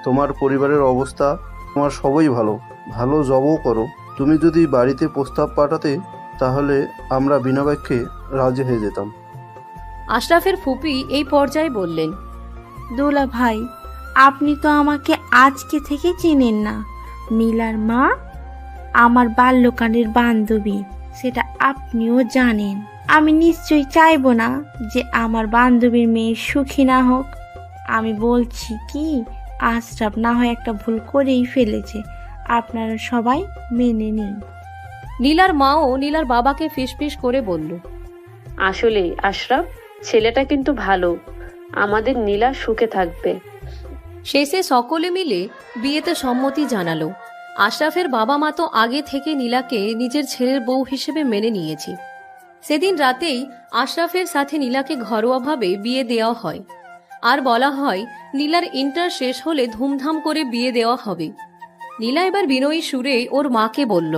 তোমার পরিবারের অবস্থা, তোমার সবই ভালো ভালো জবও করো। তুমি যদি বাড়িতে প্রস্তাব পাঠাতে তাহলে আমরা বিনা বাক্যে রাজি হয়ে যেতাম। আশরাফের ফুপি এই পর্যায়ে বললেন, দোলা ভাই, আপনি তো আমাকে আজকে থেকে চেনেন না। নীলার মা আমার বাল্যকালের বান্ধবী। সেটা আপনিও জানেন। আমি নিশ্চয়ই চাইবো না যে আমার বান্ধবীর মেয়ে সুখী না হোক। আমি বলছি কি, আশরাফ না হয় একটা ভুল করেই ফেলেছে, আপনারা সবাই মেনে নিন। নীলার মাও নীলার বাবাকে ফিসফিস করে বলল, আসলে আশরাফ ছেলেটা কিন্তু ভালো, আমাদের নীলা সুখে থাকবে। শেষে সকলে মিলে বিয়েতে সম্মতি জানালো। আশরাফের বাবা মা তো আগে থেকে নীলাকে নিজের ছেলের বউ হিসেবে মেনে নিয়েছে। সেদিন রাতেই আশরাফের সাথে নীলাকে ঘরোয়াভাবে বিয়ে দেওয়া হয়, আর বলা হয় নীলার ইন্টার শেষ হলে ধুমধাম করে বিয়ে দেওয়া হবে। নীলা এবার বিনয়ী সুরে ওর মাকে বলল,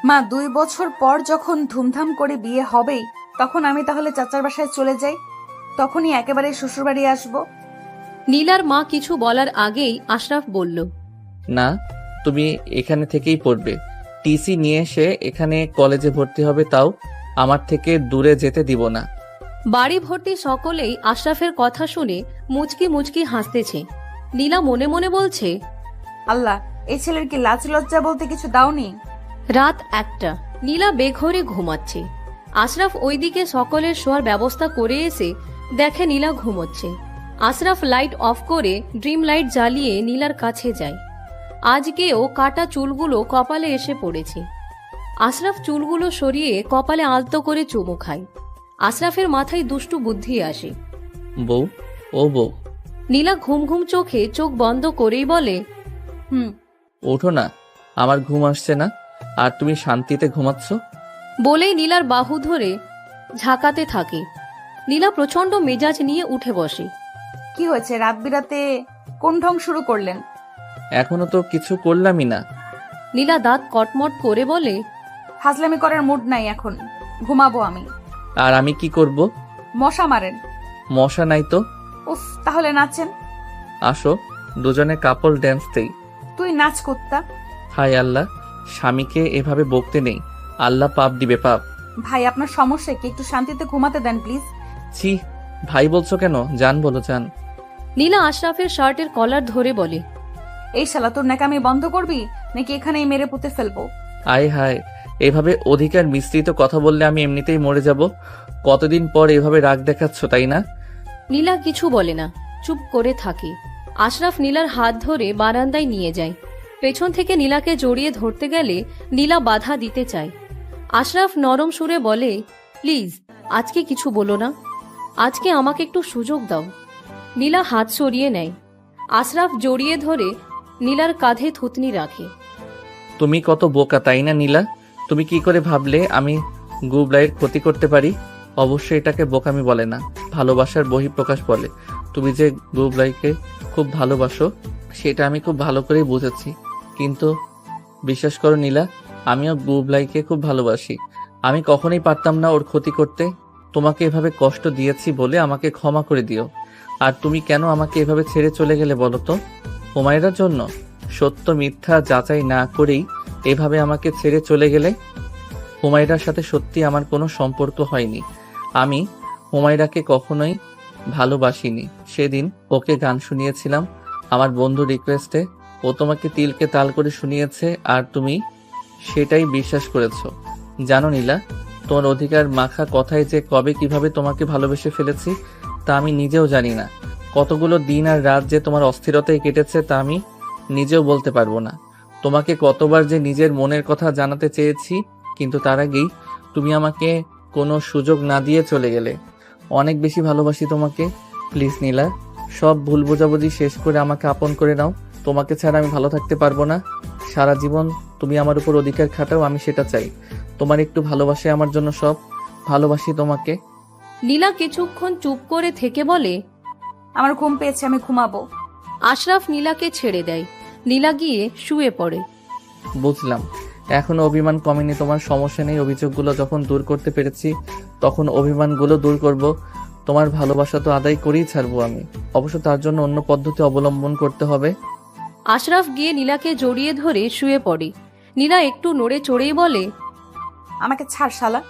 মা, 2 বছর পর যখন ধুমধাম করে বিয়ে হবেই, তখন আমি তাহলে চাচার বাসায় চলে যাই, তখনই একেবারে শ্বশুরবাড়ি আসবো। নীলার মা কিছু বলার আগেই আশরাফ বলল, না, তুমি এখানে থেকেই পড়বে। টিসি নিয়ে এসে এখানে কলেজে ভর্তি হবে, তাও আমার থেকে দূরে যেতে দিব না। বাড়ি ভর্তি সকলেই আশরাফের কথা শুনে মুচকি মুচকি হাসতেছে। নীলা মনে মনে বলছে, আল্লাহ, এই ছেলের কি লাজ লজ্জা বলতে কিছু দাওনি? রাত 1টা, নীলা বেঘরে ঘুমাচ্ছে। আশরাফ ওইদিকে সকলের শোয়ার ব্যবস্থা করে এসে দেখে নীলা ঘুমোচ্ছে। আশরাফ লাইট অফ করে ড্রিম লাইট জ্বালিয়ে নীলার কাছে যায়। আজকেও কাটা চুলগুলো কপালে এসে পড়েছে। আশরাফ চুলগুলো সরিয়ে কপালে আলতো করে চুমু খায়। আশরাফের মাথায় দুষ্টু বুদ্ধি আসে। বউ, ও বউ। নীলা ঘুম ঘুম চোখে চোখ বন্ধ করেই বলে, ওঠো না, আমার ঘুম আসছে না, আর তুমি শান্তিতে ঘুমাচ্ছ। বলেই নীলার বাহু ধরে ঝাঁকাতে থাকে। নীলা প্রচন্ড মেজাজ নিয়ে উঠে বসে। কি হয়েছে, রাত বিরাতে কোন ঢং শুরু করলেন? এখনো তো কিছু করলামই না। নীলা দাঁত কটমট করে বলে, হাজলামি করার মুড নাই এখন, ঘুমাবো আমি। আর আমি কি করব? মশা মারেন। মশা নাই তো। উফ, তাহলে নাচেন। আসো, দুজনে কাপল ড্যান্স দেই। তুই নাচ করতা। হায় আল্লাহ, স্বামীকে এভাবে বকতে নেই, আল্লাহ পাপ দিবে, পাপ। ভাই, আপনার সমস্যা কি? একটু শান্তিতে ঘুমাতে দেন প্লিজ। ছি, ভাই বলছো কেন? জান বলো, জান। নীলা আশরাফের শার্টের কলার ধরে বলে, এই শালা, তোর নাকামি বন্ধ করবি নাকি এখানেই মেরে পুঁতে ফেলবো? আয় হায়, এভাবে অধিকার মিশ্রিত কথা বললে আমি এমনিতেই মরে যাব। কতদিন পর এভাবে রাগ দেখাচ্ছ, তাই না? নীলা কিছু বলে না, চুপ করে থাকে। আশরাফ নীলার হাত ধরে বারান্দায় নিয়ে যায়। পেছন থেকে নীলাকে জড়িয়ে ধরতে গেলে নীলা বাধা দিতে চায়। আশরাফ নরম সুরে বলে, প্লিজ আজকে কিছু বলো না, আজকে আমাকে একটু সুযোগ দাও। নীলা হাত সরিয়ে নেয়। আশরাফ জড়িয়ে ধরে নীলার কাঁধে থুতনি রাখে। তুমি কত বোকা, তাই না নীলা? তুমি কি করে ভাবলে আমি গুবলাইয়ের ক্ষতি করতে পারি? অবশ্যই এটাকে বোকামি বলে না, ভালোবাসার বহিঃপ্রকাশ বলে। তুমি যে গুবলাইকে খুব ভালোবাসো সেটা আমি খুব ভালো করেই বুঝেছি, কিন্তু বিশ্বাস করো নীলা, আমিও গুবলাইকে খুব ভালোবাসি। আমি কখনোই পারতাম না ওর ক্ষতি করতে। তোমাকে এভাবে কষ্ট দিয়েছি বলে আমাকে ক্ষমা করে দিও। আর তুমি কেন আমাকে এভাবে ছেড়ে চলে গেলে বলো তো? হুমায়রার জন্য? সত্য মিথ্যা যাচাই না করেই এভাবে আমাকে ছেড়ে চলে গেলে? হুমায়রার সাথে সত্যি আমার কোনো সম্পর্ক হয়নি। আমি হুমায়রাকে কখনোই ভালোবাসিনি। সেদিন ওকে গান শুনিয়েছিলাম আমার বন্ধু রিকোয়েস্টে, ও তোমাকে তিলকে তাল করে শুনিয়েছে, আর তুমি সেটাই বিশ্বাস করেছো। জানো নীলা, তোমার অধিকার মাখা কথায় যে কবে কিভাবে তোমাকে ভালোবেসে ফেলেছি তা আমি নিজেও জানি না। কতগুলো দিন আর রাত যে তোমার অস্থিরতায় কেটেছে তা আমি নিজেও বলতে পারবো না। তোমাকে কতবার যে নিজের মনের কথা জানাতে চেয়েছি, কিন্তু তার আগেই তুমি আমাকে কোনো সুযোগ না দিয়ে চলে গেলে। অনেক বেশি ভালোবাসি তোমাকে। প্লিজ নীলা, সব ভুল বোঝাবুঝি শেষ করে আমাকে আপন করে নাও। তোমাকে ছাড়া আমি ভালো থাকতে পারবো না। সারা জীবন তুমি আমার উপর অধিকার খাটাও, আমি সেটা চাই। তোমার একটু ভালোবাসে আমার জন্য সব। ভালোবাসি তোমাকে। নীলা কিছুক্ষণ চুপ করে থেকে বলে, আমার ঘুম পেয়েছে, আমি ঘুমাবো। আশরাফ নীলাকে ছেড়ে দেয়। নীলা গিয়ে শুয়ে পড়ে। বুঝলাম, এখনো অভিমান কমেনি তোমার। সমস্যা নেই, অভিযোগগুলো যখন দূর করতে পেরেছি তখন অভিমানগুলো দূর করব। তোমার ভালোবাসা তো আদায় করেই ছাড়বো আমি। অবশ্য তার জন্য অন্য পদ্ধতি অবলম্বন করতে হবে। আশরাফ গিয়ে নীলাকে জড়িয়ে ধরে শুয়ে পড়ে। নীলা একটু নড়ে চড়েই বলে, আমাকে ছাড় শালা।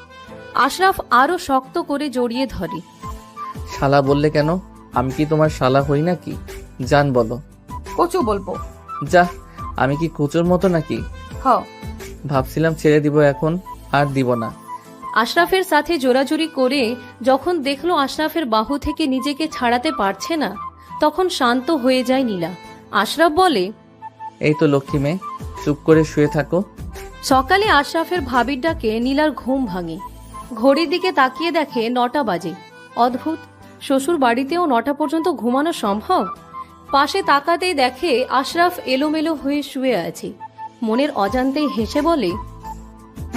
আশরাফ আরো শক্ত করে জড়িয়ে ধরে। শালা বললে কেন? আমি কি তোমার শালা হই নাকি? জান বলো। কচু বলবো। যা, আমি কি কোচোর মতো নাকি? হ। ভাবছিলাম ছেড়ে দিব এখন, আর দিব না। আশরাফের সাথে জোরাজুরি করে যখন দেখলো আশরাফের বাহু থেকে নিজেকে ছাড়াতে পারছে না, তখন শান্ত হয়ে যায় নীলা। আশরাফ বলে, এই তো লক্ষ্মী মেয়ে, চুপ করে শুয়ে থাকো। সকালে আশরাফের ভাবির ডাকে নীলার ঘুম ভাঙে। ঘড়ির দিকে তাকিয়ে দেখে 9টা বাজে। অদ্ভুত, শ্বশুর বাড়িতেও 9টা পর্যন্ত ঘুমানো সম্ভব? পাশে তাকাতেই দেখে আশরাফ এলোমেলো হয়ে শুয়ে আছে। মনের অজান্তেই হেসে বলে,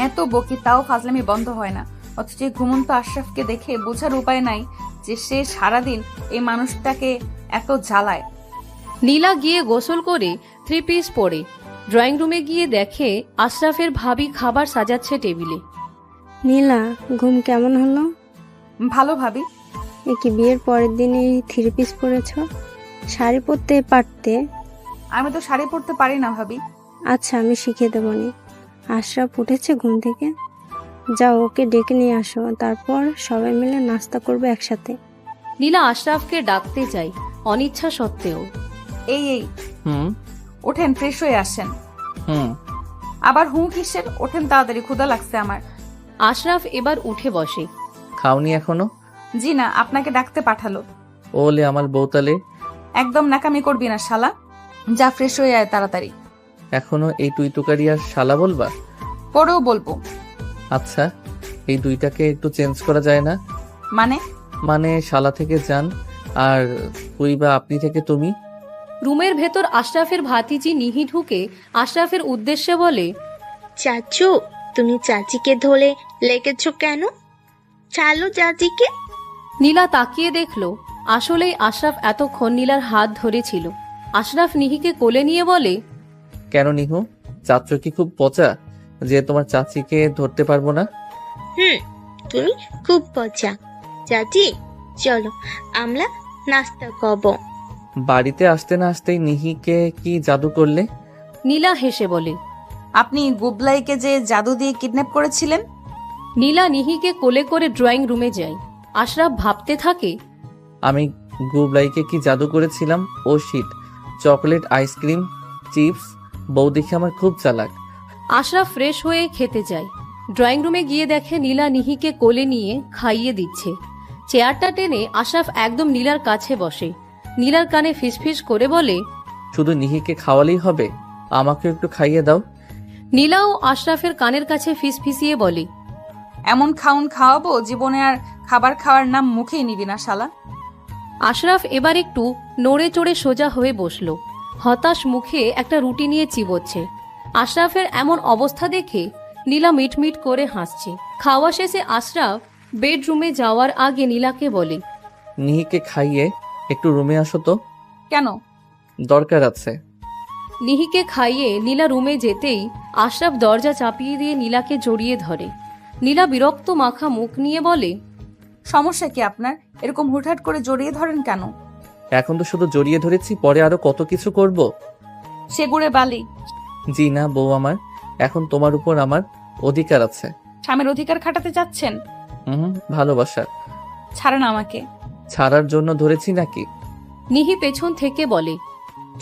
এত বকি তাও ফাজলামি বন্ধ হয় না। অথচ এই ঘুমন্ত আশরাফকে দেখে বোঝার উপায় নাই যে সে সারাদিন এই মানুষটাকে এত জ্বালায়। নীলা গিয়ে গোসল করে 3 পিস পরে ড্রয়িং রুমে গিয়ে দেখে আশরাফের ভাবি খাবার সাজাচ্ছে টেবিলে। নীলা, ঘুম কেমন হলো? ভালো ভাবি। এ কি বিয়ের পরের দিনই 3 পিস পরেছ? শাড়ি পরতে পারতে। আমি তো শাড়ি পরতে পারি না ভাবি। আচ্ছা, আমি শিখিয়ে দেবো নি। আশরাফ উঠেছে ঘুম থেকে? যাও, ওকে ডেকে নিয়ে আসো, তারপর সবাই মিলে নাস্তা করবো একসাথে। নীলা আশরাফকে ডাকতে যায় অনিচ্ছা সত্ত্বেও। এই এই হুম ওঠেন, ফ্রেশ হয়ে আসেন। হুম আবার কিসের? ওঠেন তাড়াতাড়ি, ক্ষুধা লাগছে আমার। আশরাফ এবার উঠে বসে। খাওনি এখনো? জি না, আপনাকে ডাকতে পাঠালো। ওলে আমার বউতালে। একদম নাকামি করবি না শালা, যা ফ্রেশ হয়ে আয় তাড়াতাড়ি। এখনো এই তুই তুকারি আর শালা বলবা? পরেও বলবো। আচ্ছা, এই দুইটাকে একটু চেঞ্জ করা যায় না? মানে শালা থেকে যান, আর তুই বা আপনি থেকে তুমি। রুমের ভেতর আশরাফের ভাতিজি নিহি ঢুকে আশরাফের উদ্দেশ্যে বলে, চাচু, তুমি চাচিকে ধরে লেগেছ কেন? চালো চাচিকে। নীলা তাকিয়ে দেখলো আসলেই আশরাফ এতক্ষণ নীলার হাত ধরেছিল। আশরাফ নিহিকে কোলে নিয়ে বলে, কেন নিহু, চাচু কি খুব পচা যে তোমার চাচিকে ধরতে পারবো না? তুমি খুব পচা। চাচি, চলো আমরা নাস্তা করব। বাড়িতে আসতে না আসতেই নিহিকে কি জাদু করলে? নীলা হেসে বলে, আপনি গুবলাইকে যে জাদু দিয়ে কিডন্যাপ করেছিলেন। নীলা নিহিকে কোলে করে ড্রয়িং রুমে যায়। আশরাফ ভাবতে থাকে, আমি গুবলাইকে কি জাদু করেছিলাম? ও শিট, চকলেট, আইসক্রিম, চিপস, বউ দেখে আমার খুব চালাক। আশরাফ ফ্রেশ হয়ে খেতে যায়। ড্রয়িং রুমে গিয়ে দেখে নীলা নিহিকে কোলে নিয়ে খাইয়ে দিচ্ছে। চেয়ারটা টেনে আশরাফ একদম নীলার কাছে বসে। নীলার কানে ফিসফিস করে বলে, শুধু নিহিকে খাওয়ালেই হবে? আমাকে একটু খাইয়ে দাও। নীলাও আশরাফের কানের কাছে ফিসফিসিয়ে বলে, এমন খাউন খাওয়াবো জীবনে আর খাবার খাওয়ার নাম মুখেই নিবি না শালা। আশরাফ এবার একটু নড়ে চড়ে সোজা হয়ে বসলো। হতাশ মুখে একটা রুটি নিয়ে চিবোচ্ছে। আশরাফের এমন অবস্থা দেখে নীলা মিটমিট করে হাসছে। খাওয়া শেষে আশরাফ বেডরুমে যাওয়ার আগে নীলাকে বলে, নিহিকে খাইয়ে একটু রুমে আসো তো। কেন? দরকার আছে। নিহিকে খাইয়ে নীলা রুমে যেতেই আশরাফ দরজা চাপিয়ে দিয়ে নীলাকে জড়িয়ে ধরে। নীলা বিরক্ত মাখা মুখ নিয়ে বলে, সমস্যা কি আপনার? এরকম হুটহাট করে জড়িয়ে ধরেন কেন? এখন তো শুধু জড়িয়ে ধরেছি, পরে আরো কত কিছু করব। সেগুড়ে বালি। জি না বউ আমার, এখন তোমার উপর আমার অধিকার আছে। স্বামীর অধিকার খাটাতে চাচ্ছেন? ভালোবাসা। ছাড়েন আমাকে। ছাড়ার জন্য ধরেছি নাকি? নিহি পেছন থেকে বলে,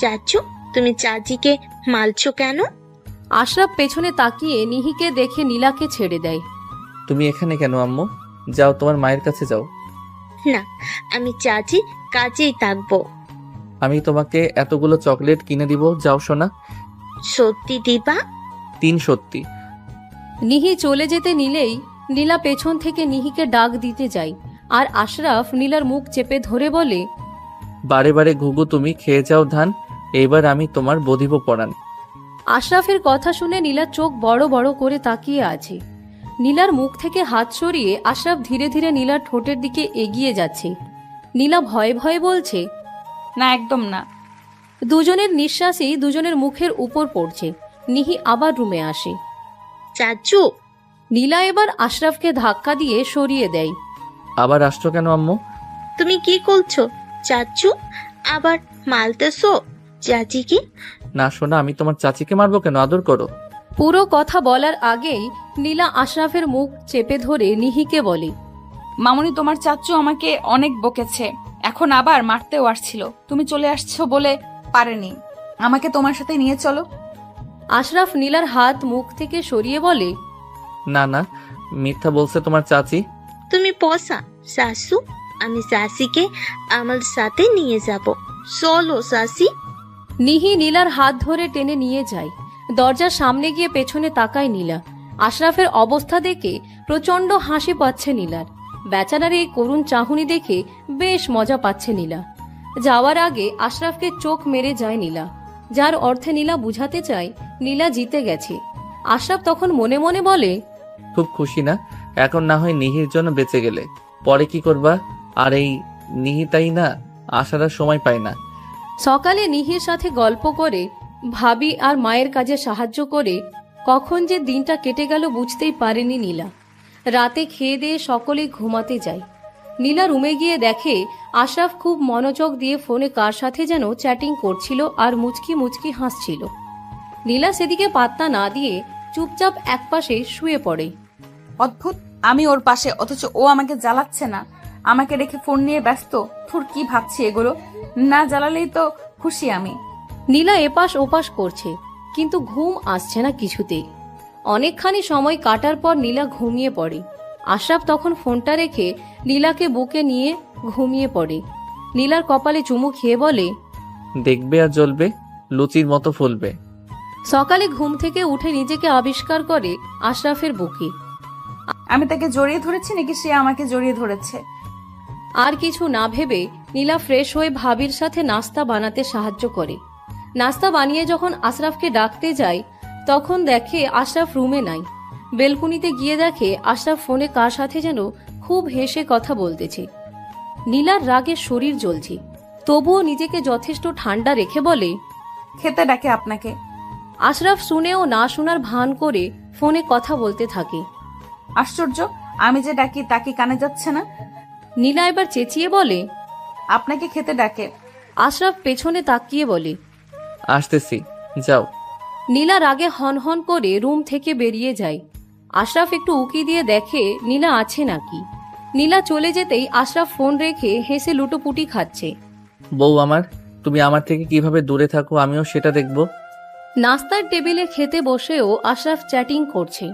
চাচু, তুমি চাচিকে মারছো কেন? আশরাফ পেছনে তাকিয়ে নিহিকে দেখে নীলাকে ছেড়ে দেয়। তুমি এখানে কেন আম্মু? যাও তোমার মায়ের কাছে যাও। না, আমি চাচির কাছেই থাকবো। আমি তোমাকে এতগুলো চকলেট কিনে দিব, যাও সোনা। সত্যি দিবা? 3 সত্যি। নিহি চলে যেতে নিলেই নীলা পেছন থেকে নিহিকে ডাক দিতে যায়। আর আশরাফ নীলার মুখ চেপে ধরে বলে, বারে বারে ঘুঘু তুমি খেয়ে যাও ধান, এইবার আমি তোমার বধিব পড়ান। আশরাফের কথা শুনে নীলার চোখ বড় বড় করে তাকিয়ে আছে। নীলার মুখ থেকে হাত সরিয়ে আশরাফ ধীরে ধীরে নীলার ঠোঁটের দিকে এগিয়ে যাচ্ছে। নীলা ভয়ে ভয়ে বলছে, না, একদম না। দুজনের নিঃশ্বাসই দুজনের মুখের উপর পড়ছে। নিহি আবার রুমে আসে। চাচু। নীলা এবার আশরাফকে ধাক্কা দিয়ে সরিয়ে দেয়। আবার আসছো কেন আম্মু? তুমি কি করছো চাচু? আবার মারতেছো চাচিকে? না সোনা, আমি তোমার চাচিকে মারবো কেন? আদর করো। পুরো কথা বলার আগেই নীলা আশরাফের মুখ চেপে ধরে নিহিকে বলে, মামুনি, তোমার চাচ্চু আমাকে অনেক বকেছে, এখন আবার মারতেও আসছিল। তুমি চলে আসছো বলে পারেনি। আমাকে তোমার সাথে নিয়ে চলো। আশরাফ নীলার হাত মুখ থেকে সরিয়ে বলে, না না, মিথ্যা বলছে তোমার চাচি। তুমি পসা শাশু, আমি শাশিকে আমার সাথে নিয়ে যাব। চলো শাশি। নিহি নীলার হাত ধরে টেনে নিয়ে যায়। দরজার সামনে গিয়ে পেছনে তাকায় নীলা। আশরাফের অবস্থা দেখে প্রচন্ড হাসি পাচ্ছে নীলার। বেচারার এই করুণ চাহনি দেখে বেশ মজা পাচ্ছে নীলা। যাওয়ার আগে আশরাফকে চোখ মেরে যায় নীলা, যার অর্থে নীলা বুঝাতে চায় নীলা জিতে গেছে। আশরাফ তখন মনে মনে বলে, খুব খুশি না? এখন না হয় নিহির জন্য বেঁচে গেলে, পরে কি করবা? আর এই নিহি তাই না, আসার আর সময় পায় না। সকালে নিহির সাথে গল্প করে, ভাবি আর মায়ের কাজে সাহায্য করে কখন যে দিনটা কেটে গেল বুঝতেই পারেনি নীলা। রাতে খেয়ে দিয়ে সকলেই ঘুমাতে যায়। নীলা রুমে গিয়ে দেখে আশরাফ খুব মনোযোগ দিয়ে ফোনে কার সাথে যেন চ্যাটিং করছিল আর মুচকি মুচকি হাসছিল। নীলা সেদিকে পাত্তা না দিয়ে চুপচাপ একপাশে শুয়ে পড়ে। অদ্ভুত, আমি ওর পাশে, অথচ ও আমাকে জ্বালাচ্ছে না। আমাকে রেখে ফোন নিয়ে ব্যস্ত। থুর, কি ভাবছি এগুলো? না জ্বালালেই তো খুশি আমি। নীলা এপাশ ওপাশ করছে, কিন্তু ঘুম আসছে না কিছুতেই। অনেকখানি সময় কাটার পর নীলা ঘুমিয়ে পড়ে। আশরাফ তখন ফোনটা রেখে নীলাকে বুকে নিয়ে ঘুমিয়ে পড়ে। নীলার কপালে চুমু খেয়ে বলে, দেখবে আর জ্বলবে, লুচির মতো ফুলবে। সকালে ঘুম থেকে উঠে নিজেকে আবিষ্কার করে আশরাফের বুকে। আমি তাকে জড়িয়ে ধরেছি নাকি সে আমাকে জড়িয়ে ধরেছে? আর কিছু না ভেবে নীলা ফ্রেশ হয়ে ভাবির সাথে নাস্তা বানাতে সাহায্য করে। নাস্তা বানিয়ে যখন আশরাফকে ডাকতে যায়, তখন দেখে আশরাফ রুমে নাই। বেলকুনিতে গিয়ে দেখে আশরাফ ফোনে কার সাথে যেন খুব হেসে কথা বলতেছে। নীলার রাগে শরীর জ্বলছে, তবুও নিজেকে যথেষ্ট ঠান্ডা রেখে বলে, খেতে ডাকে আপনাকে। আশরাফ শুনেও না শোনার ভান করে ফোনে কথা বলতে থাকে। আশ্চর্য, আমি যে ডাকি তাকে কানে যাচ্ছে না। নীলা এবার চেঁচিয়ে বলে, আপনাকে খেতে ডাকে। আশরাফ পেছনে তাকিয়ে বলে, আসতেছি, যাও। নীলা রাগে হনহন করে রুম থেকে বেরিয়ে যায়। আশরাফ একটু উকি দিয়ে দেখে নীলা আছে নাকি। নীলা চলে যেতেই আশরাফ ফোন রেখে হেসে লুটোপুটি খাচ্ছে। বউ আমার, তুমি আমার থেকে কিভাবে দূরে থাকো আমিও সেটা দেখবো। নাস্তার টেবিলে খেতে বসেও আশরাফ চ্যাটিং করছে।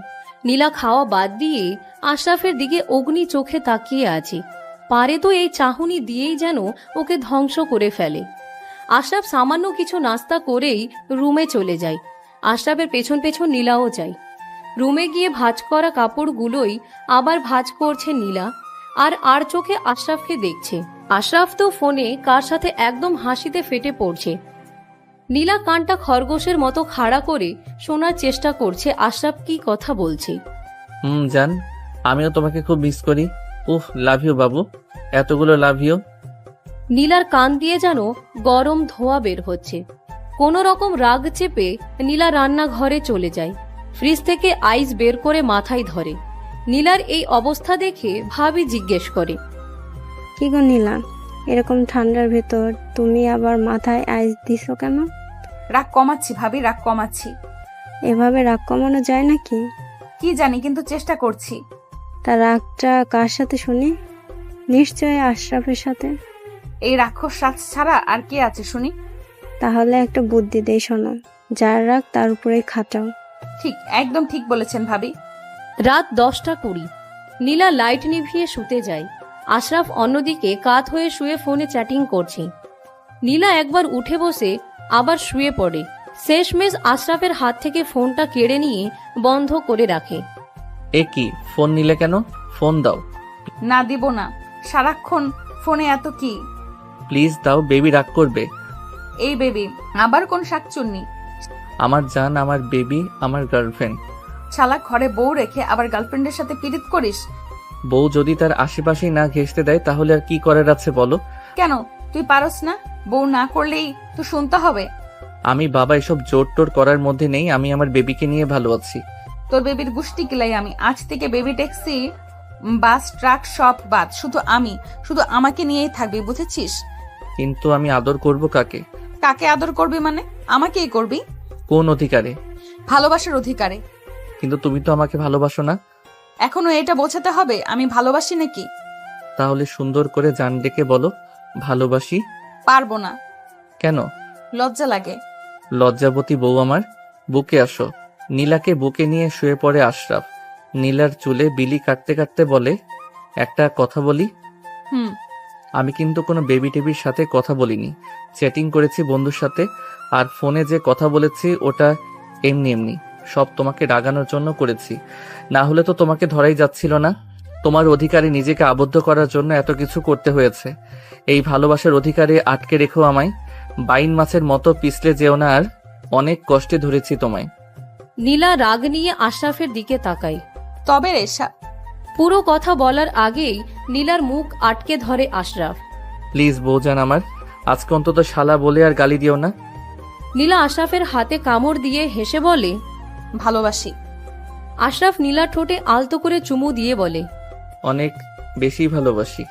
নীলা খাওয়া বাদ দিয়ে আশরাফের দিকে অগ্নি চোখে তাকিয়ে আছে। পারে তো এই চাহনি দিয়েই যেন ওকে ধ্বংস করে ফেলে। আশরাফ সামান্য কিছু নাস্তা করেই রুমে চলে যায়। আশরাফের পেছন পেছন নীলাও যায়। রুমে গিয়ে ভাঁজ করা কাপড়গুলোই আবার ভাঁজ করছে নীলা, আর চোখে আশরাফকে দেখছে। আশরাফ তো ফোনে কার সাথে একদম হাসিতে ফেটে পড়ছে। নীলা কানটা খরগোশের মতো খাড়া করে শোনার চেষ্টা করছে আশরাফ কি কথা বলছে। জান, আমিও তোমাকে খুব মিস করি। উফ, লাভ ইউ বাবু, এতগুলো লাভ ইউ। নীলার কান দিয়ে যেন গরম ধোঁয়া বের হচ্ছে। কোনো রকম রাগ চেপে নীলা রান্নাঘরে চলে যায়। ফ্রিজ থেকে আইস বের করে মাথায় ধরে। নীলার এই অবস্থা দেখে ভাবি জিজ্ঞেস করে, কি গো নীলা, এরকম ঠান্ডার ভেতর তুমি আবার মাথায় আইস দিছো কেন? রাগ কমাচ্ছি ভাবি, রাগ কমাচ্ছি। এভাবে রাগ কমানো যায় নাকি? কি জানি, কিন্তু চেষ্টা করছি। তা রাগটা কার সাথে শুনি? নিশ্চয়ই আশরাফের সাথে। এই রাক্ষস সাজ ছাড়া আর কে আছে শুনি? তাহলে একটা বুদ্ধি দেই, শোনো। যার রাগ তার উপরেই খাটাও। ঠিক, একদম ঠিক বলেছেন ভাবি। রাত 10:20। নীলা লাইট নিভিয়ে শুতে যায়। আশরাফ অন্যদিকে কাত হয়ে শুয়ে ফোনে চ্যাটিং করছে। নীলা একবার উঠে বসে আবার শুয়ে পড়ে। শেষমেশ আশরাফের হাত থেকে ফোনটা কেড়ে নিয়ে বন্ধ করে রাখে। এ কি, ফোন নিলে কেন? ফোন দাও। না, দিব না। সারাক্ষণ ফোনে এত কি? প্লিজ দাও, বেবি রাগ করবে। এই বেবি আবার কোন শাকচুন্নি? আমার জান, আমার বেবি, আমার গার্লফ্রেন্ড। শালা ঘরে বউ রেখে আবার গার্লফ্রেন্ডের সাথে পীড়িত করিস? বউ যদি তার আশেপাশেই না ঘেঁষতে দেয় তাহলে আর কি করার আছে বলো? কেন, তুই পারস না? বউ না করলেই তো শুনতে হবে। আমি বাবা এসব জোর টোর করার মধ্যে নেই। আমি আমার বেবিকে নিয়ে ভালো আছি। তোর বেবির গুষ্টি কিলাই আমি। আজ থেকে বেবি ট্যাক্সি, বাস, ট্রাক সব বাদ। শুধু আমাকে নিয়েই থাকবি, বুঝেছিস? কিন্তু আমি আদর করব কাকে? কাকে আদর করবি মানে? আমাকেই করবি। কোন অধিকারে? ভালোবাসার অধিকারে। কিন্তু তুমি তো আমাকে ভালোবাসো না। এখনো এটা বোঝাতে হবে আমি ভালোবাসি নাকি? তাহলে সুন্দর করে জান ডেকে বলো ভালোবাসি। পারবো না। কেন? লজ্জা লাগে। লজ্জাবতী বউ আমার, বুকে আসো। নীলাকে বুকে নিয়ে শুয়ে পড়ে আশরাফ। নীলার চুলে বিলি কাটতে কাটতে বলে, একটা কথা বলি? হুম। আমি কিন্তু কোনো বেবি টেবির সাথে কথা বলিনি। চ্যাটিং করেছি বন্ধুর সাথে, আর ফোনে যে কথা বলেছি ওটা এমনি এমনি, সব তোমাকে রাগানোর জন্য করেছি। না হলে তো তোমাকে ধরাই যাচ্ছিল না। তোমার অধিকারে নিজেকে আবদ্ধ করার জন্য এত কিছু করতে হয়েছে। এই ভালোবাসার অধিকারে আটকে রেখো আমায়। বাইন মাছের মতো পিছলে যেও না আর। অনেক কষ্টে ধরেছি তোমায়। নীলা রাগ নিয়ে আশরাফের দিকে তাকায়। তবে রেশা, পুরো কথা বলার আগেই নীলার মুখ আটকে ধরে আশরাফ। প্লিজ বউজান আমার, আজকে অন্তত শালা বলে আর গালি দিও না। নীলা আশরাফের হাতে কামড় দিয়ে হেসে বলে, ভালোবাসি। আশরাফ নীলার ঠোঁটে আলতো করে চুমু দিয়ে বলে, অনেক বেশি ভালোবাসি।